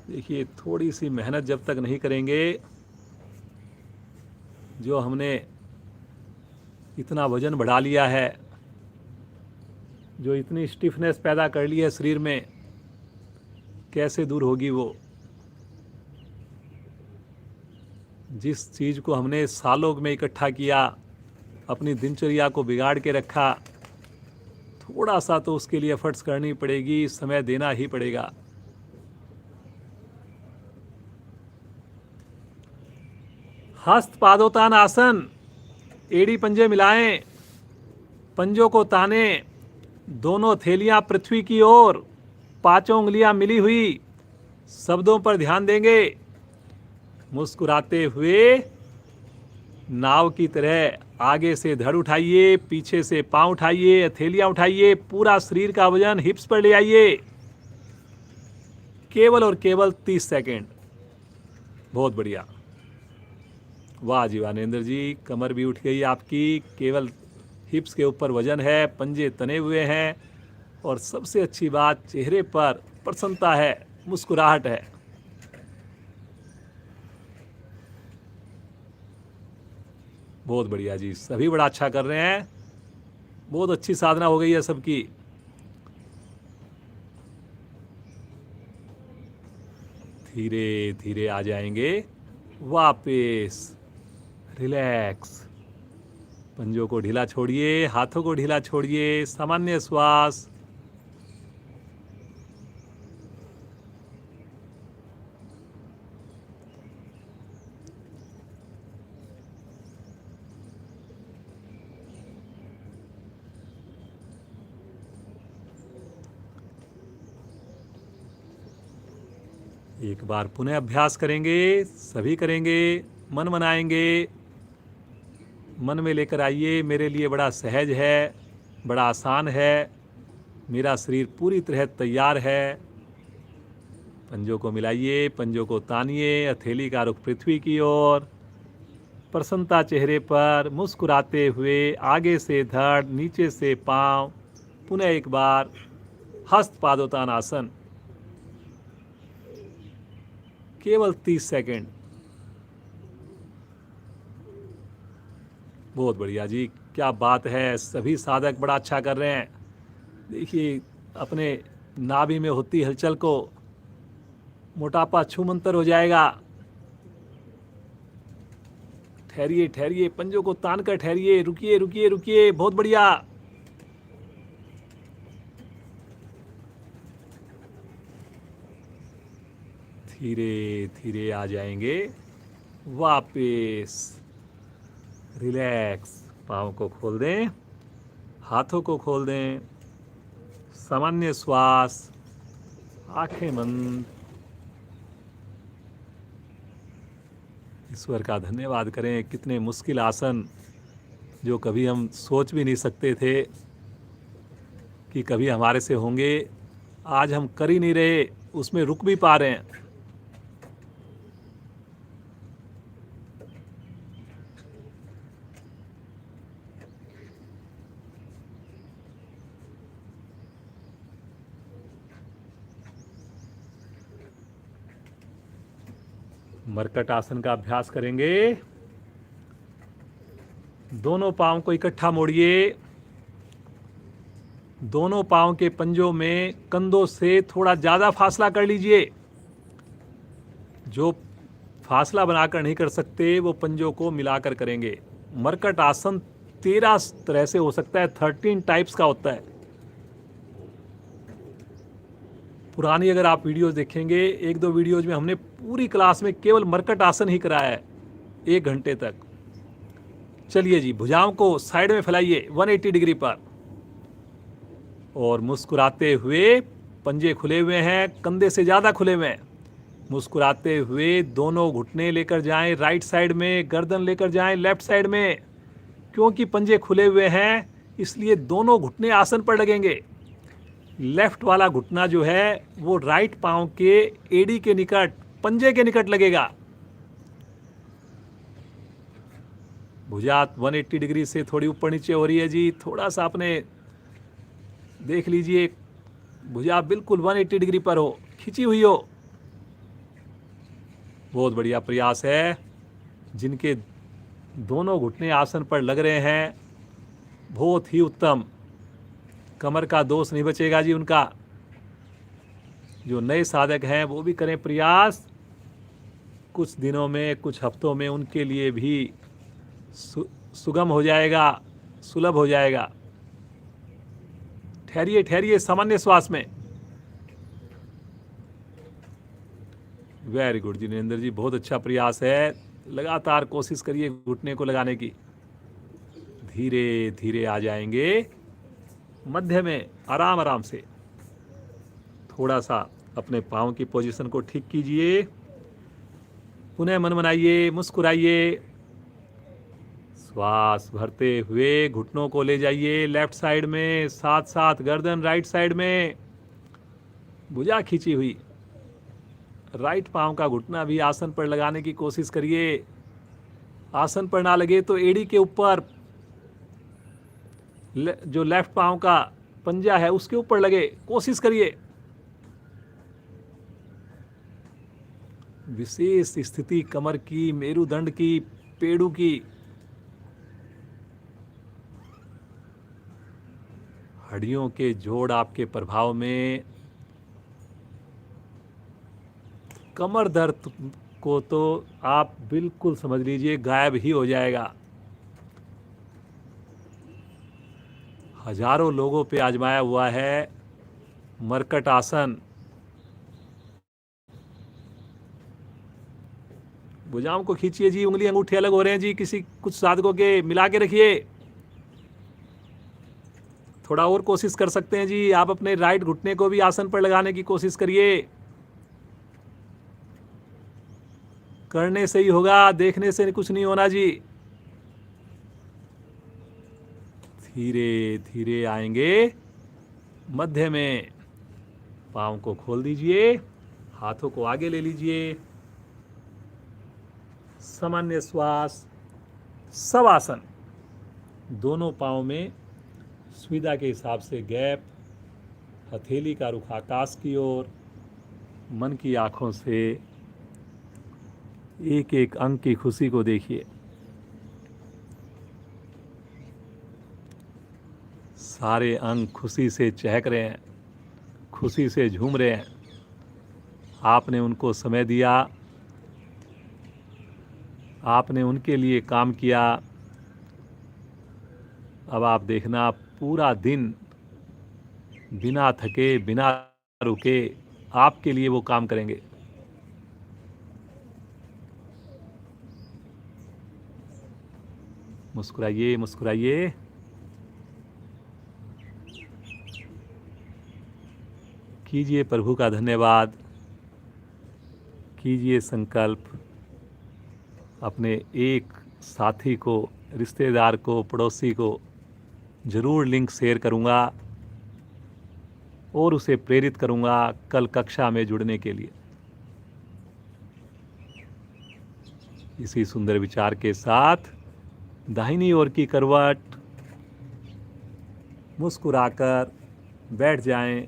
देखिए, थोड़ी सी मेहनत जब तक नहीं करेंगे, जो हमने इतना वजन बढ़ा लिया है, जो इतनी स्टिफनेस पैदा कर ली है शरीर में, कैसे दूर होगी वो। जिस चीज़ को हमने सालों में इकट्ठा किया, अपनी दिनचर्या को बिगाड़ के रखा, थोड़ा सा तो उसके लिए एफर्ट्स करनी पड़ेगी, समय देना ही पड़ेगा। हस्त पादोत्तान आसन। एड़ी पंजे मिलाएं, पंजों को ताने, दोनों थैलियां पृथ्वी की ओर, पांचों उंगलियां मिली हुई। शब्दों पर ध्यान देंगे, मुस्कुराते हुए नाव की तरह आगे से धड़ उठाइए, पीछे से पांव उठाइए, हथेलियां उठाइए, पूरा शरीर का वजन हिप्स पर ले आइए। केवल और केवल 30 सेकेंड। बहुत बढ़िया, वाह जी वाह नरेंद्र जी, कमर भी उठ गई आपकी। केवल हिप्स के ऊपर वजन है, पंजे तने हुए हैं और सबसे अच्छी बात, चेहरे पर प्रसन्नता है, मुस्कुराहट है। बहुत बढ़िया जी, सभी बड़ा अच्छा कर रहे हैं। बहुत अच्छी साधना हो गई है सबकी। धीरे धीरे आ जाएंगे वापस, रिलैक्स। पंजों को ढीला छोड़िए, हाथों को ढीला छोड़िए, सामान्य श्वास। एक बार पुनः अभ्यास करेंगे, सभी करेंगे, मन मनाएंगे। मन में लेकर आइए, मेरे लिए बड़ा सहज है, बड़ा आसान है, मेरा शरीर पूरी तरह तैयार है। पंजों को मिलाइए, पंजों को तानिए, हथेली का रुख पृथ्वी की ओर, प्रसन्नता चेहरे पर, मुस्कुराते हुए आगे से धड़, नीचे से पांव। पुनः एक बार हस्त पादोत्तानासन, केवल 30 सेकंड। बहुत बढ़िया जी, क्या बात है, सभी साधक बड़ा अच्छा कर रहे हैं। देखिए अपने नाभि में होती हलचल को, मोटापा छूमंतर हो जाएगा। ठहरिए ठहरिए, पंजों को तान कर ठहरिए, रुकिए रुकिए रुकिए, बहुत बढ़िया। धीरे धीरे आ जाएंगे वापिस। रिलैक्स, पाँव को खोल दें, हाथों को खोल दें, सामान्य श्वास, आंखें बंद। ईश्वर का धन्यवाद करें, कितने मुश्किल आसन जो कभी हम सोच भी नहीं सकते थे कि कभी हमारे से होंगे, आज हम कर ही नहीं रहे, उसमें रुक भी पा रहे हैं। मरकट आसन का अभ्यास करेंगे। दोनों पांव को इकट्ठा मोड़िए, दोनों पांव के पंजों में कंधों से थोड़ा ज्यादा फासला कर लीजिए। जो फासला बनाकर नहीं कर सकते वो पंजों को मिलाकर करेंगे। मरकट आसन 13 तरह से हो सकता है, 13 टाइप्स का होता है। पुरानी अगर आप वीडियोस देखेंगे, एक दो वीडियोज में हमने पूरी क्लास में केवल मरकट आसन ही कराया है 1 घंटे तक। चलिए जी, भुजाओं को साइड में फैलाइए 180 डिग्री पर, और मुस्कुराते हुए, पंजे खुले हुए हैं, कंधे से ज़्यादा खुले हुए हैं। मुस्कुराते हुए दोनों घुटने लेकर जाएं राइट साइड में, गर्दन लेकर जाएं लेफ्ट साइड में। क्योंकि पंजे खुले हुए हैं इसलिए दोनों घुटने आसन पर लगेंगे। लेफ्ट वाला घुटना जो है वो राइट पांव के एड़ी के निकट, पंजे के निकट लगेगा। भुजा 180 डिग्री से थोड़ी ऊपर नीचे हो रही है जी, थोड़ा सा अपने देख लीजिए, भुजा बिल्कुल 180 डिग्री पर हो, खिंची हुई हो। बहुत बढ़िया प्रयास है। जिनके दोनों घुटने आसन पर लग रहे हैं, बहुत ही उत्तम, कमर का दोष नहीं बचेगा जी उनका। जो नए साधक हैं वो भी करें प्रयास, कुछ दिनों में, कुछ हफ्तों में उनके लिए भी सुगम हो जाएगा, सुलभ हो जाएगा। ठहरिए ठहरिए, सामान्य श्वास में। वेरी गुड जी नरेंद्र जी, बहुत अच्छा प्रयास है। लगातार कोशिश करिए घुटने को लगाने की। धीरे धीरे आ जाएंगे मध्य में, आराम आराम से। थोड़ा सा अपने पाँव की पोजीशन को ठीक कीजिए, पुनः मन बनाइए, मुस्कुराइए। श्वास भरते हुए घुटनों को ले जाइए लेफ्ट साइड में, साथ साथ गर्दन राइट साइड में, भुजा खींची हुई। राइट पाँव का घुटना भी आसन पर लगाने की कोशिश करिए। आसन पर ना लगे तो एड़ी के ऊपर, जो लेफ्ट पाँव का पंजा है उसके ऊपर लगे, कोशिश करिए। विशेष स्थिति कमर की, मेरुदंड की, पेड़ू की। हड्डियों के जोड़ आपके प्रभाव में कमर दर्द को तो आप बिल्कुल समझ लीजिए गायब ही हो जाएगा। हजारों लोगों पे आजमाया हुआ है मरकट आसन। भुजाओं को खींचिए जी, उंगली अंगूठे अलग हो रहे हैं जी किसी कुछ साधकों के, मिला के रखिए। थोड़ा और कोशिश कर सकते हैं जी, आप अपने राइट घुटने को भी आसन पर लगाने की कोशिश करिए। करने से ही होगा, देखने से कुछ नहीं होना जी। धीरे धीरे आएंगे मध्य में। पाँव को खोल दीजिए, हाथों को आगे ले लीजिए। सामान्य श्वास, शवासन। दोनों पाँव में सुविधा के हिसाब से गैप, हथेली का रुख आकाश की ओर। मन की आंखों से एक एक अंग की खुशी को देखिए। सारे अंग खुशी से चहक रहे हैं, खुशी से झूम रहे हैं। आपने उनको समय दिया, आपने उनके लिए काम किया। अब आप देखना, पूरा दिन बिना थके, बिना रुके आपके लिए वो काम करेंगे। मुस्कुराइए, मुस्कुराइए। कीजिए प्रभु का धन्यवाद, कीजिए संकल्प। अपने एक साथी को, रिश्तेदार को, पड़ोसी को जरूर लिंक शेयर करूंगा और उसे प्रेरित करूंगा कल कक्षा में जुड़ने के लिए। इसी सुंदर विचार के साथ दाहिनी ओर की करवट, मुस्कुराकर बैठ जाएं।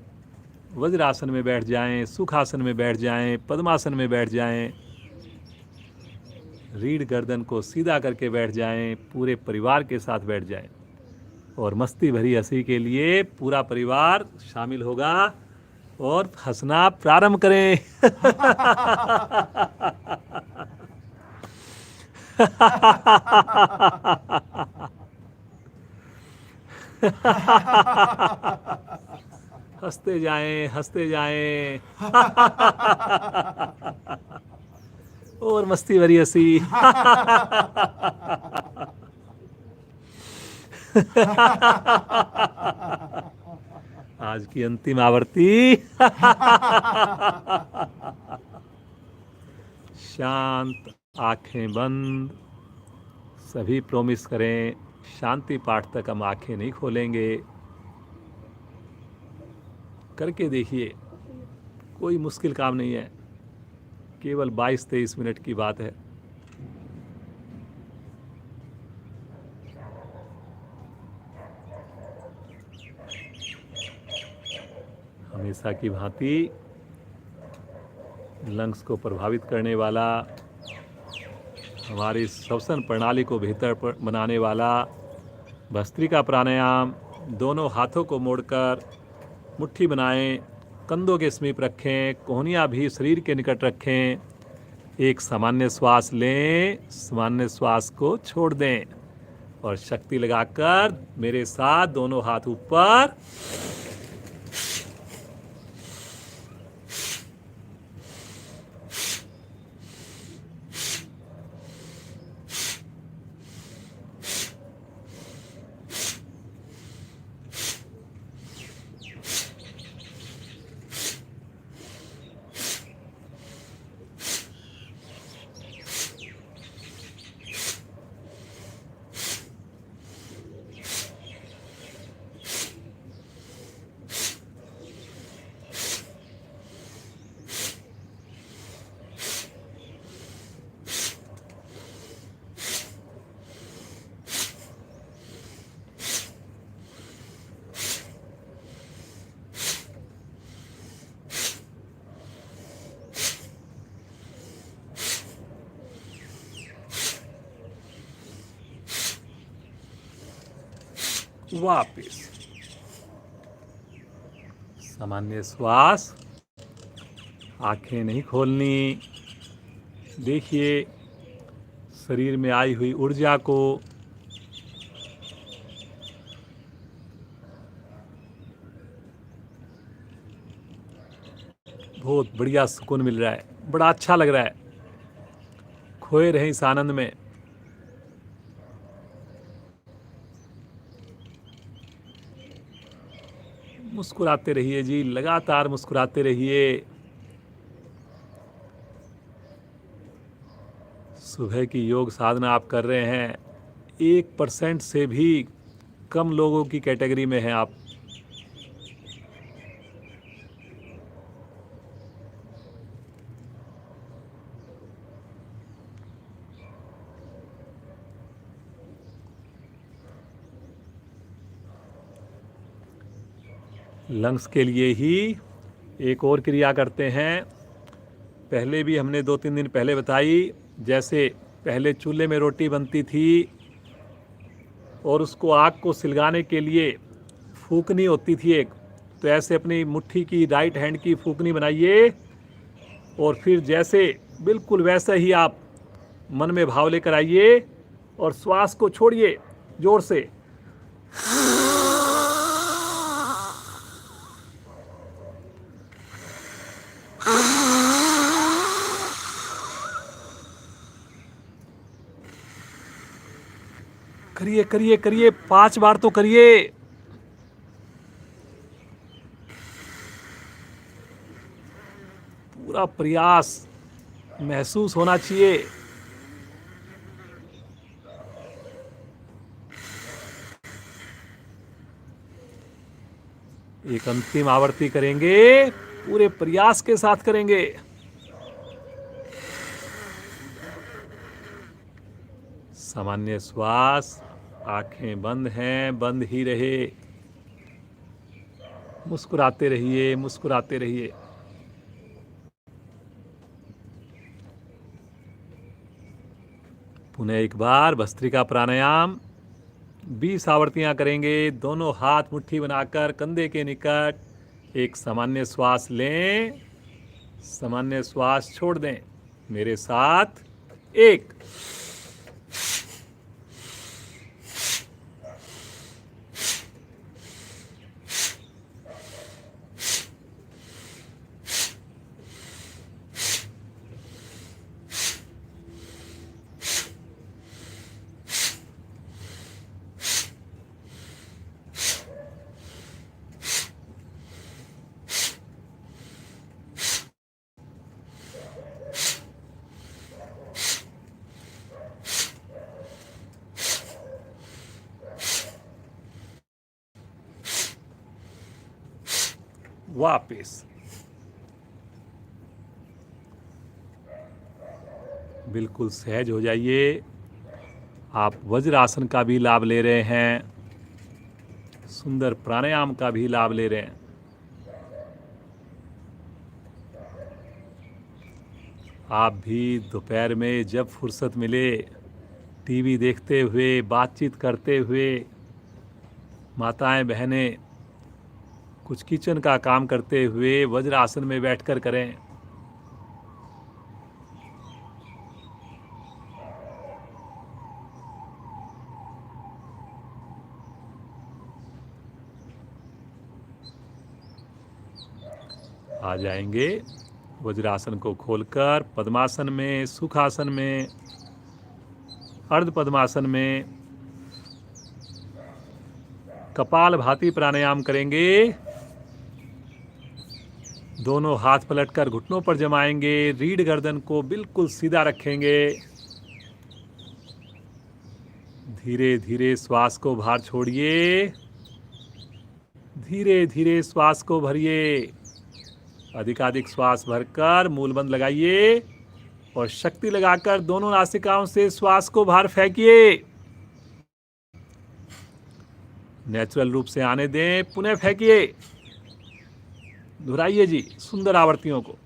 वज्रासन में बैठ जाएं, सुखासन में बैठ जाएं, पद्मासन में बैठ जाएं। रीढ़ गर्दन को सीधा करके बैठ जाएं, पूरे परिवार के साथ बैठ जाएं। और मस्ती भरी हंसी के लिए पूरा परिवार शामिल होगा और हंसना प्रारंभ करें। हंसते जाएं, हंसते जाएं। और मस्ती भरी हंसी। आज की अंतिम आवर्ती। शांत, आंखें बंद। सभी प्रॉमिस करें, शांति पाठ तक हम आंखें नहीं खोलेंगे। करके देखिए, कोई मुश्किल काम नहीं है, केवल 22-23 मिनट की बात है। हमेशा की भांति लंग्स को प्रभावित करने वाला, हमारी श्वसन प्रणाली को बेहतर बनाने वाला भस्त्रिका प्राणायाम। दोनों हाथों को मोड़कर मुट्ठी बनाएं, कंधों के समीप रखें, कोहनियाँ भी शरीर के निकट रखें। एक सामान्य श्वास लें, सामान्य श्वास को छोड़ दें और शक्ति लगाकर मेरे साथ दोनों हाथ ऊपर। वापिस सामान्य श्वास। आंखें नहीं खोलनी। देखिए शरीर में आई हुई ऊर्जा को। बहुत बढ़िया सुकून मिल रहा है, बड़ा अच्छा लग रहा है। खोए रहे इस आनंद में। मुस्कुराते रहिए जी, लगातार मुस्कुराते रहिए। सुबह की योग साधना आप कर रहे हैं, 1% से भी कम लोगों की कैटेगरी में हैं आप। लंग्स के लिए ही एक और क्रिया करते हैं, पहले भी हमने 2-3 दिन पहले बताई। जैसे पहले चूल्हे में रोटी बनती थी और उसको आग को सिलगाने के लिए फूकनी होती थी एक, तो ऐसे अपनी मुट्ठी की राइट हैंड की फूकनी बनाइए और फिर जैसे बिल्कुल वैसा ही आप मन में भाव लेकर आइए और श्वास को छोड़िए जोर से। करिए करिए करिए, 5 बार तो करिए। पूरा प्रयास महसूस होना चाहिए। एक अंतिम आवर्ती करेंगे, पूरे प्रयास के साथ करेंगे। सामान्य श्वास, आंखें बंद हैं, बंद ही रहे। मुस्कुराते रहिए, मुस्कुराते रहिए। पुनः एक बार भस्त्रिका प्राणायाम 20 आवर्तियां करेंगे। दोनों हाथ मुट्ठी बनाकर कंधे के निकट एक सामान्य श्वास लें, सामान्य श्वास छोड़ दें। मेरे साथ 1, वापिस। बिल्कुल सहज हो जाइए। आप वज्रासन का भी लाभ ले रहे हैं, सुंदर प्राणायाम का भी लाभ ले रहे हैं। आप भी दोपहर में जब फुर्सत मिले, टीवी देखते हुए, बातचीत करते हुए, माताएं बहनें कुछ किचन का काम करते हुए वज्रासन में बैठकर करें। आ जाएंगे वज्रासन को खोलकर पद्मासन में, सुखासन में, अर्ध पद्मासन में कपाल भाती प्राणायाम करेंगे। दोनों हाथ पलटकर घुटनों पर जमाएंगे, रीढ़ गर्दन को बिल्कुल सीधा रखेंगे। धीरे धीरे श्वास को बाहर छोड़िए, धीरे धीरे श्वास को भरिए। अधिकाधिक श्वास भरकर मूलबंद लगाइए और शक्ति लगाकर दोनों नासिकाओं से श्वास को बाहर फेंकिए। नेचुरल रूप से आने दें, पुनः फेंकिए। दोहराइए जी सुंदर आवर्तियों को।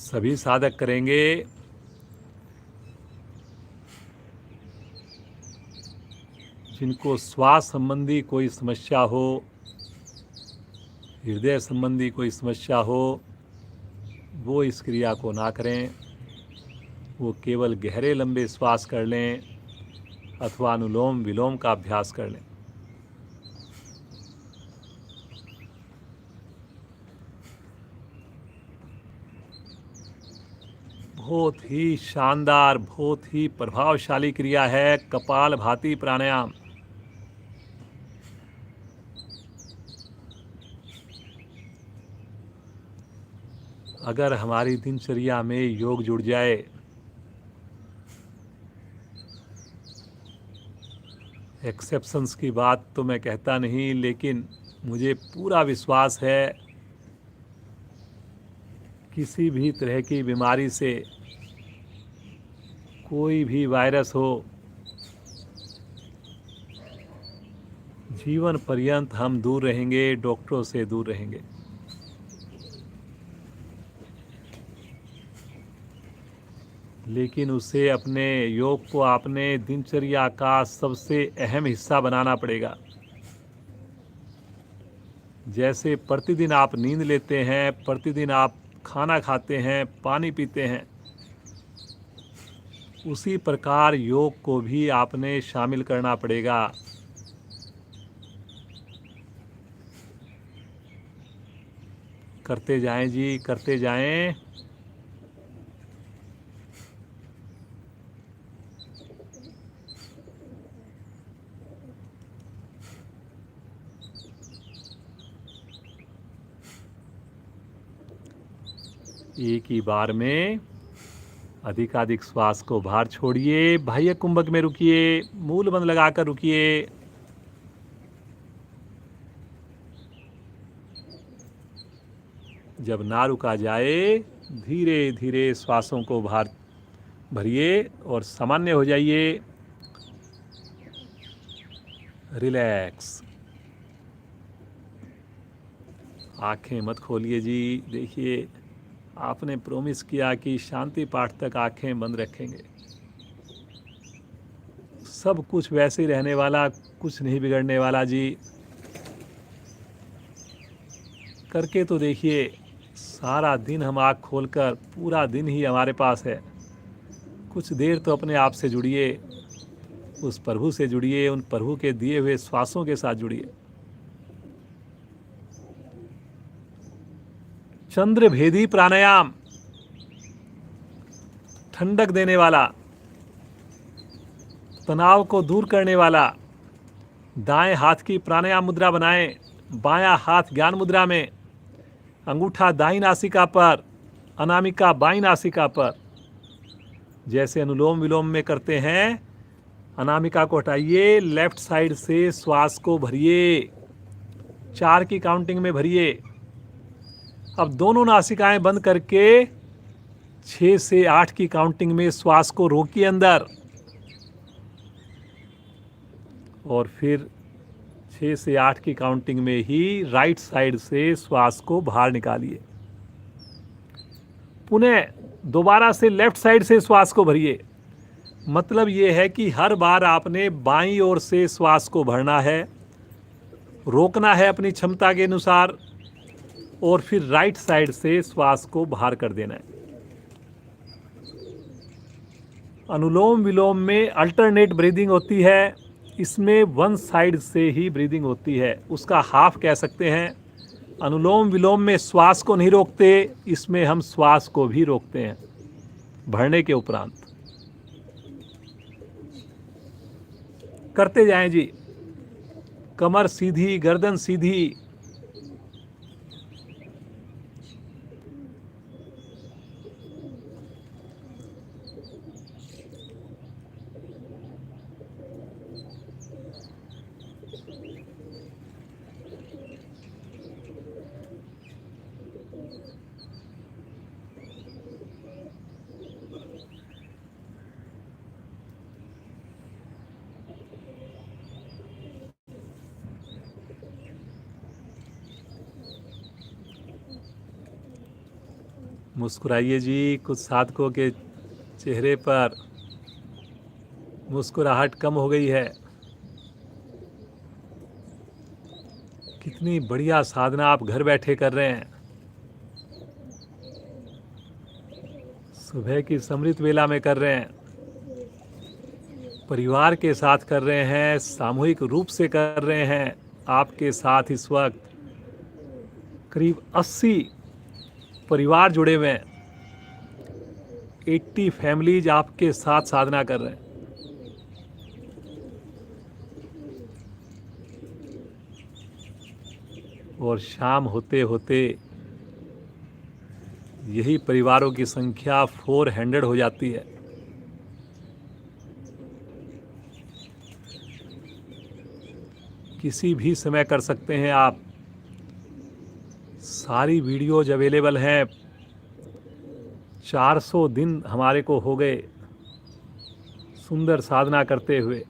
सभी साधक करेंगे। जिनको श्वास संबंधी कोई समस्या हो, हृदय संबंधी कोई समस्या हो, वो इस क्रिया को ना करें। वो केवल गहरे लंबे श्वास कर लें अथवा अनुलोम विलोम का अभ्यास कर लें। बहुत ही शानदार, बहुत ही प्रभावशाली क्रिया है कपालभाति प्राणायाम। अगर हमारी दिनचर्या में योग जुड़ जाए, एक्सेप्शंस की बात तो मैं कहता नहीं, लेकिन मुझे पूरा विश्वास है किसी भी तरह की बीमारी से, कोई भी वायरस हो, जीवन पर्यंत हम दूर रहेंगे, डॉक्टरों से दूर रहेंगे। लेकिन उसे, अपने योग को आपने दिनचर्या का सबसे अहम हिस्सा बनाना पड़ेगा। जैसे प्रतिदिन आप नींद लेते हैं, प्रतिदिन आप खाना खाते हैं, पानी पीते हैं, उसी प्रकार योग को भी आपने शामिल करना पड़ेगा। करते जाएं जी, करते जाएं। एक ही बार में अधिकाधिक श्वास को बाहर छोड़िए, बाह्य कुंभक में रुकिए, मूल बंद लगाकर रुकिए। जब ना रुका जाए, धीरे धीरे श्वासों को बाहर भरिए और सामान्य हो जाइए। रिलैक्स। आंखें मत खोलिए जी। देखिए, आपने प्रॉमिस किया कि शांति पाठ तक आंखें बंद रखेंगे। सब कुछ वैसे ही रहने वाला, कुछ नहीं बिगड़ने वाला जी। करके तो देखिए, सारा दिन हम आँख खोलकर, पूरा दिन ही हमारे पास है। कुछ देर तो अपने आप से जुड़िए, उस प्रभु से जुड़िए, उन प्रभु के दिए हुए श्वासों के साथ जुड़िए। चंद्र भेदी प्राणायाम, ठंडक देने वाला, तनाव को दूर करने वाला। दाएं हाथ की प्राणायाम मुद्रा बनाएं, बायां हाथ ज्ञान मुद्रा में, अंगूठा दाईं नासिका पर, अनामिका बाईं नासिका पर। जैसे अनुलोम विलोम में करते हैं, अनामिका को हटाइए, लेफ्ट साइड से श्वास को भरिए, 4 की काउंटिंग में भरिए। अब दोनों नासिकाएं बंद करके 6 से 8 की काउंटिंग में श्वास को रोकिए अंदर, और फिर 6 से 8 की काउंटिंग में ही राइट साइड से श्वास को बाहर निकालिए। पुनः दोबारा से लेफ्ट साइड से श्वास को भरिए। मतलब ये है कि हर बार आपने बाईं ओर से श्वास को भरना है, रोकना है अपनी क्षमता के अनुसार, और फिर राइट साइड से श्वास को बाहर कर देना है। अनुलोम विलोम में अल्टरनेट ब्रीदिंग होती है, इसमें वन साइड से ही ब्रीदिंग होती है, उसका हाफ कह सकते हैं। अनुलोम विलोम में श्वास को नहीं रोकते, इसमें हम श्वास को भी रोकते हैं भरने के उपरांत। करते जाएं जी। कमर सीधी, गर्दन सीधी। मुस्कुराइए जी। कुछ साधकों के चेहरे पर मुस्कुराहट कम हो गई है। कितनी बढ़िया साधना आप घर बैठे कर रहे हैं। सुबह की समृत वेला में कर रहे हैं, परिवार के साथ कर रहे हैं, सामूहिक रूप से कर रहे हैं। आपके साथ इस वक्त करीब 80 परिवार जुड़े हुए हैं। 80 फैमिलीज आपके साथ साधना कर रहे हैं। और शाम होते होते यही परिवारों की संख्या 400 हो जाती है। किसी भी समय कर सकते हैं आप। सारी वीडियोज अवेलेबल हैं। 400 दिन हमारे को हो गए सुंदर साधना करते हुए।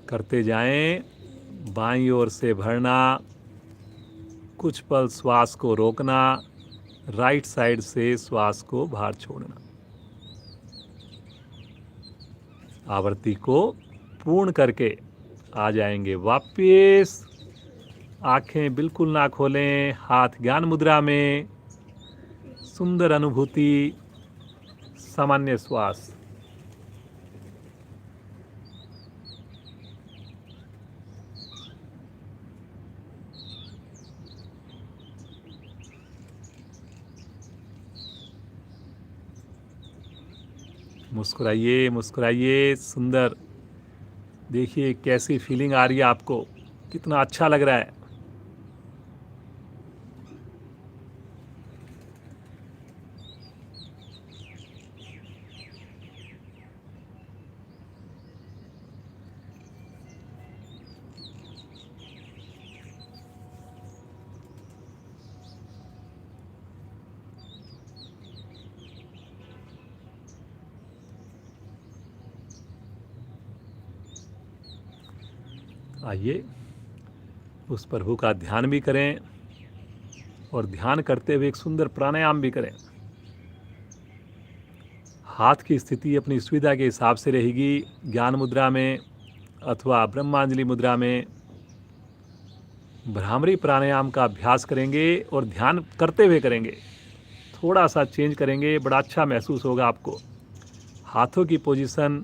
करते जाएं, बाईं ओर से भरना, कुछ पल श्वास को रोकना, राइट साइड से श्वास को बाहर छोड़ना। आवृत्ति को पूर्ण करके आ जाएंगे वापिस। आंखें बिल्कुल ना खोलें, हाथ ज्ञान मुद्रा में, सुंदर अनुभूति, सामान्य श्वास। मुस्कुराइए मुस्कुराइए, सुंदर। देखिए कैसी फीलिंग आ रही है आपको, कितना अच्छा लग रहा है। आइए उस प्रभु का ध्यान भी करें और ध्यान करते हुए एक सुंदर प्राणायाम भी करें। हाथ की स्थिति अपनी सुविधा के हिसाब से रहेगी। ज्ञान मुद्रा में अथवा ब्रह्मांजलि मुद्रा में भ्रामरी प्राणायाम का अभ्यास करेंगे और ध्यान करते हुए करेंगे। थोड़ा सा चेंज करेंगे, बड़ा अच्छा महसूस होगा आपको। हाथों की पोजीशन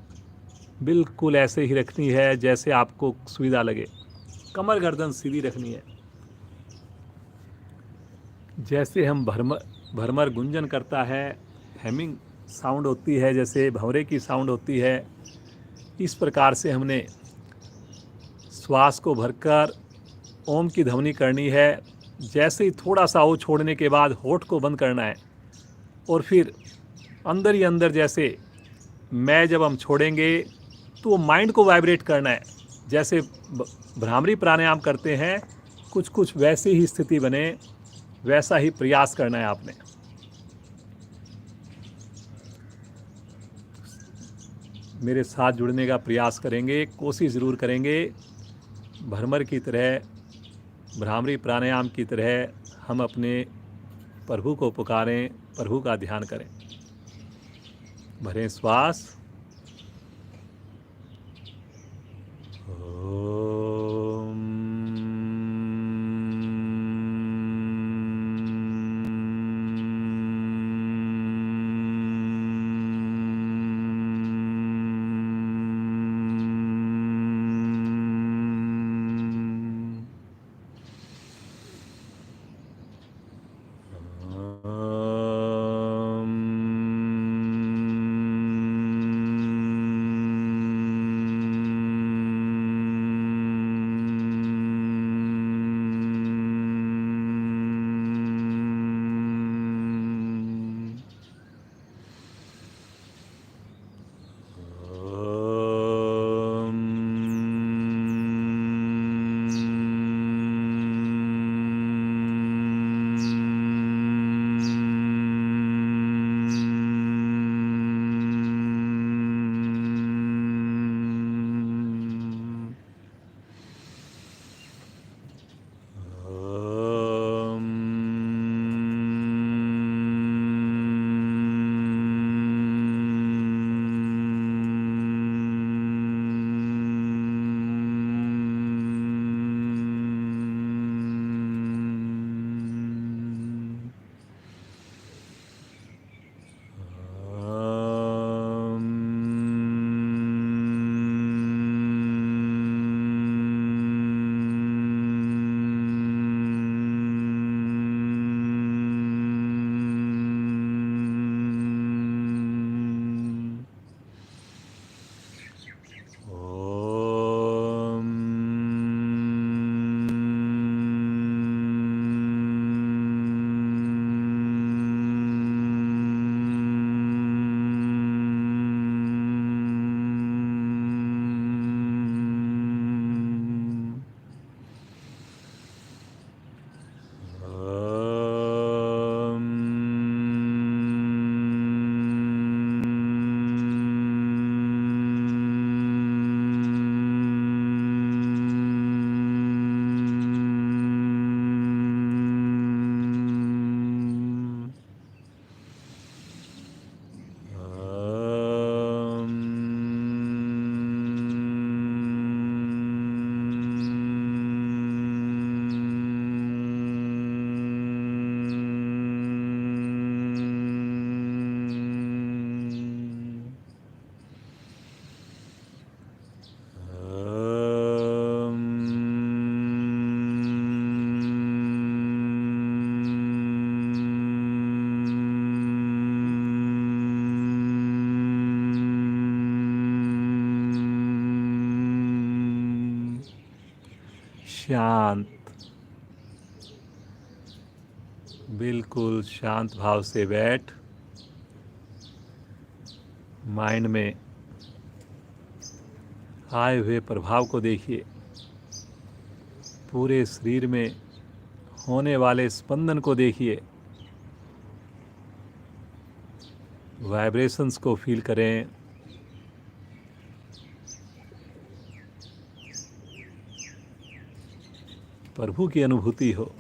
बिल्कुल ऐसे ही रखनी है जैसे आपको सुविधा लगे। कमर गर्दन सीधी रखनी है। जैसे हम भरमर गुंजन करता है, हेमिंग साउंड होती है, जैसे भंवरे की साउंड होती है, इस प्रकार से हमने श्वास को भरकर ओम की ध्वनि करनी है। जैसे ही थोड़ा सा ओ छोड़ने के बाद होठ को बंद करना है और फिर अंदर ही अंदर जैसे मैं जब हम छोड़ेंगे तो माइंड को वाइब्रेट करना है। जैसे भ्रामरी प्राणायाम करते हैं, कुछ कुछ वैसी ही स्थिति बने, वैसा ही प्रयास करना है आपने। मेरे साथ जुड़ने का प्रयास करेंगे, कोशिश ज़रूर करेंगे। भ्रमर की तरह, भ्रामरी प्राणायाम की तरह हम अपने प्रभु को पुकारें, प्रभु का ध्यान करें। भरें श्वास। शांत, बिल्कुल शांत भाव से बैठ माइंड में आए हुए प्रभाव को देखिए, पूरे शरीर में होने वाले स्पंदन को देखिए, वाइब्रेशंस को फील करें। प्रभु की अनुभूति हो।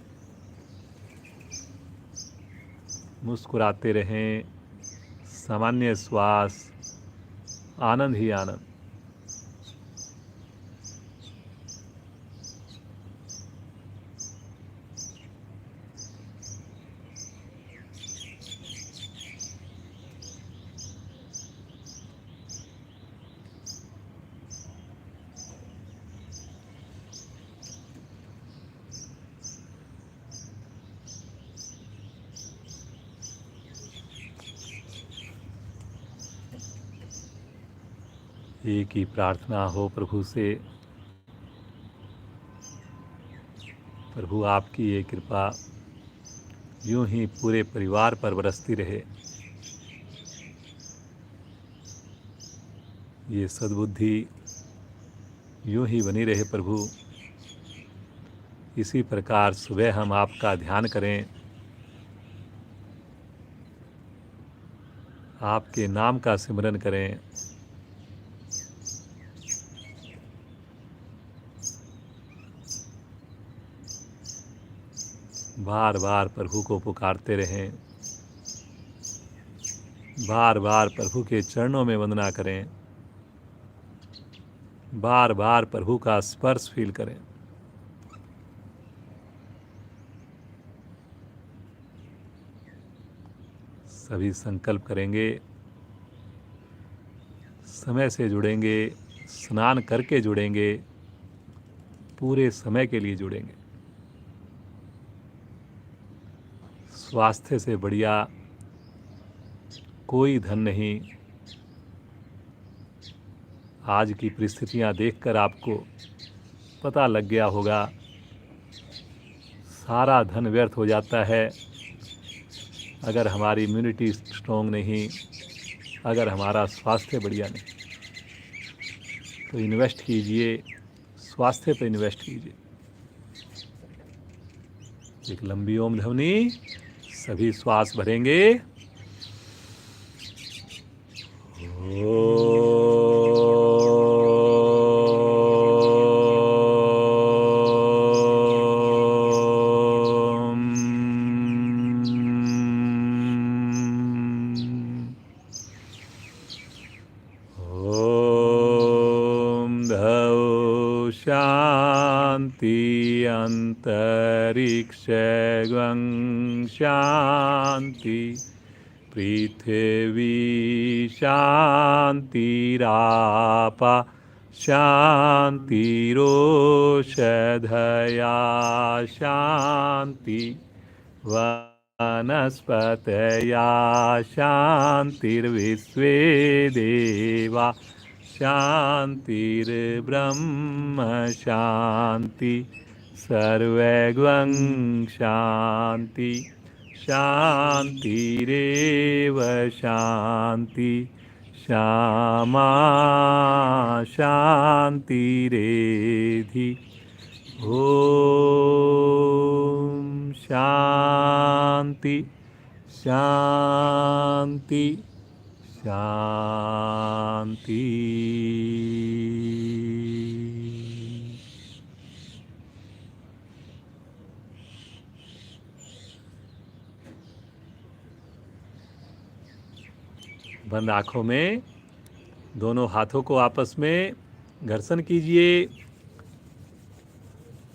मुस्कुराते रहें, सामान्य श्वास, आनंद ही आनंद। एक ही प्रार्थना हो प्रभु से, प्रभु आपकी ये कृपा यूं ही पूरे परिवार पर बरसती रहे। ये सद्बुद्धि यूं ही बनी रहे प्रभु। इसी प्रकार सुबह हम आपका ध्यान करें, आपके नाम का सिमरन करें। बार बार प्रभु को पुकारते रहें, बार बार प्रभु के चरणों में वंदना करें, बार बार प्रभु का स्पर्श फील करें। सभी संकल्प करेंगे, समय से जुड़ेंगे, स्नान करके जुड़ेंगे, पूरे समय के लिए जुड़ेंगे। स्वास्थ्य से बढ़िया कोई धन नहीं। आज की परिस्थितियां देखकर आपको पता लग गया होगा, सारा धन व्यर्थ हो जाता है अगर हमारी इम्यूनिटी स्ट्रॉन्ग नहीं, अगर हमारा स्वास्थ्य बढ़िया नहीं। तो इन्वेस्ट कीजिए, स्वास्थ्य पर इन्वेस्ट कीजिए। एक लंबी ओम ध्वनि, सभी श्वास भरेंगे। शांति अंतरिक्षं शांति, पृथिवी शांतिरापा शांतिरोषधया शांति, वनस्पतया शांतिर्विश्वे देवा शांतिर्ब्रह्म शांति, सर्वैर्गं शांति शांतिरेव शांति, श्यामा शांतिरेधि। ओम शांति शांति शांति। बंद आँखों में दोनों हाथों को आपस में घर्षण कीजिए,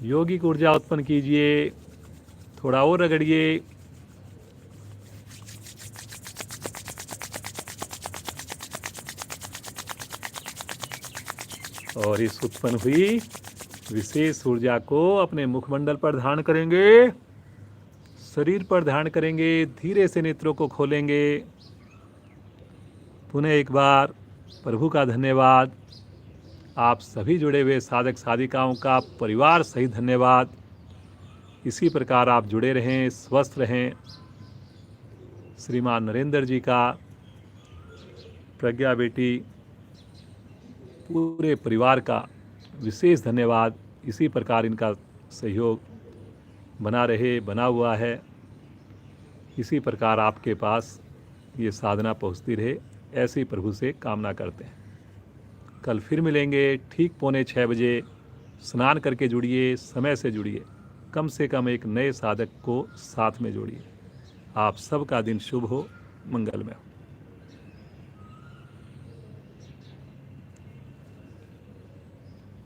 योगिक ऊर्जा उत्पन्न कीजिए। थोड़ा और रगड़िए। और इस उत्पन्न हुई विशेष ऊर्जा को अपने मुखमंडल पर धारण करेंगे, शरीर पर धारण करेंगे, धीरे से नेत्रों को खोलेंगे। पुनः एक बार प्रभु का धन्यवाद, आप सभी जुड़े हुए साधक साधिकाओं का परिवार सहित धन्यवाद। इसी प्रकार आप जुड़े रहें, स्वस्थ रहें। श्रीमान नरेंद्र जी का, प्रज्ञा बेटी, पूरे परिवार का विशेष धन्यवाद। इसी प्रकार इनका सहयोग बना रहे, बना हुआ है। इसी प्रकार आपके पास ये साधना पहुंचती रहे, ऐसी प्रभु से कामना करते हैं। कल फिर मिलेंगे ठीक 5:45 बजे। स्नान करके जुड़िए, समय से जुड़िए, कम से कम एक नए साधक को साथ में जोड़िए। आप सबका दिन शुभ हो, मंगलमय हो।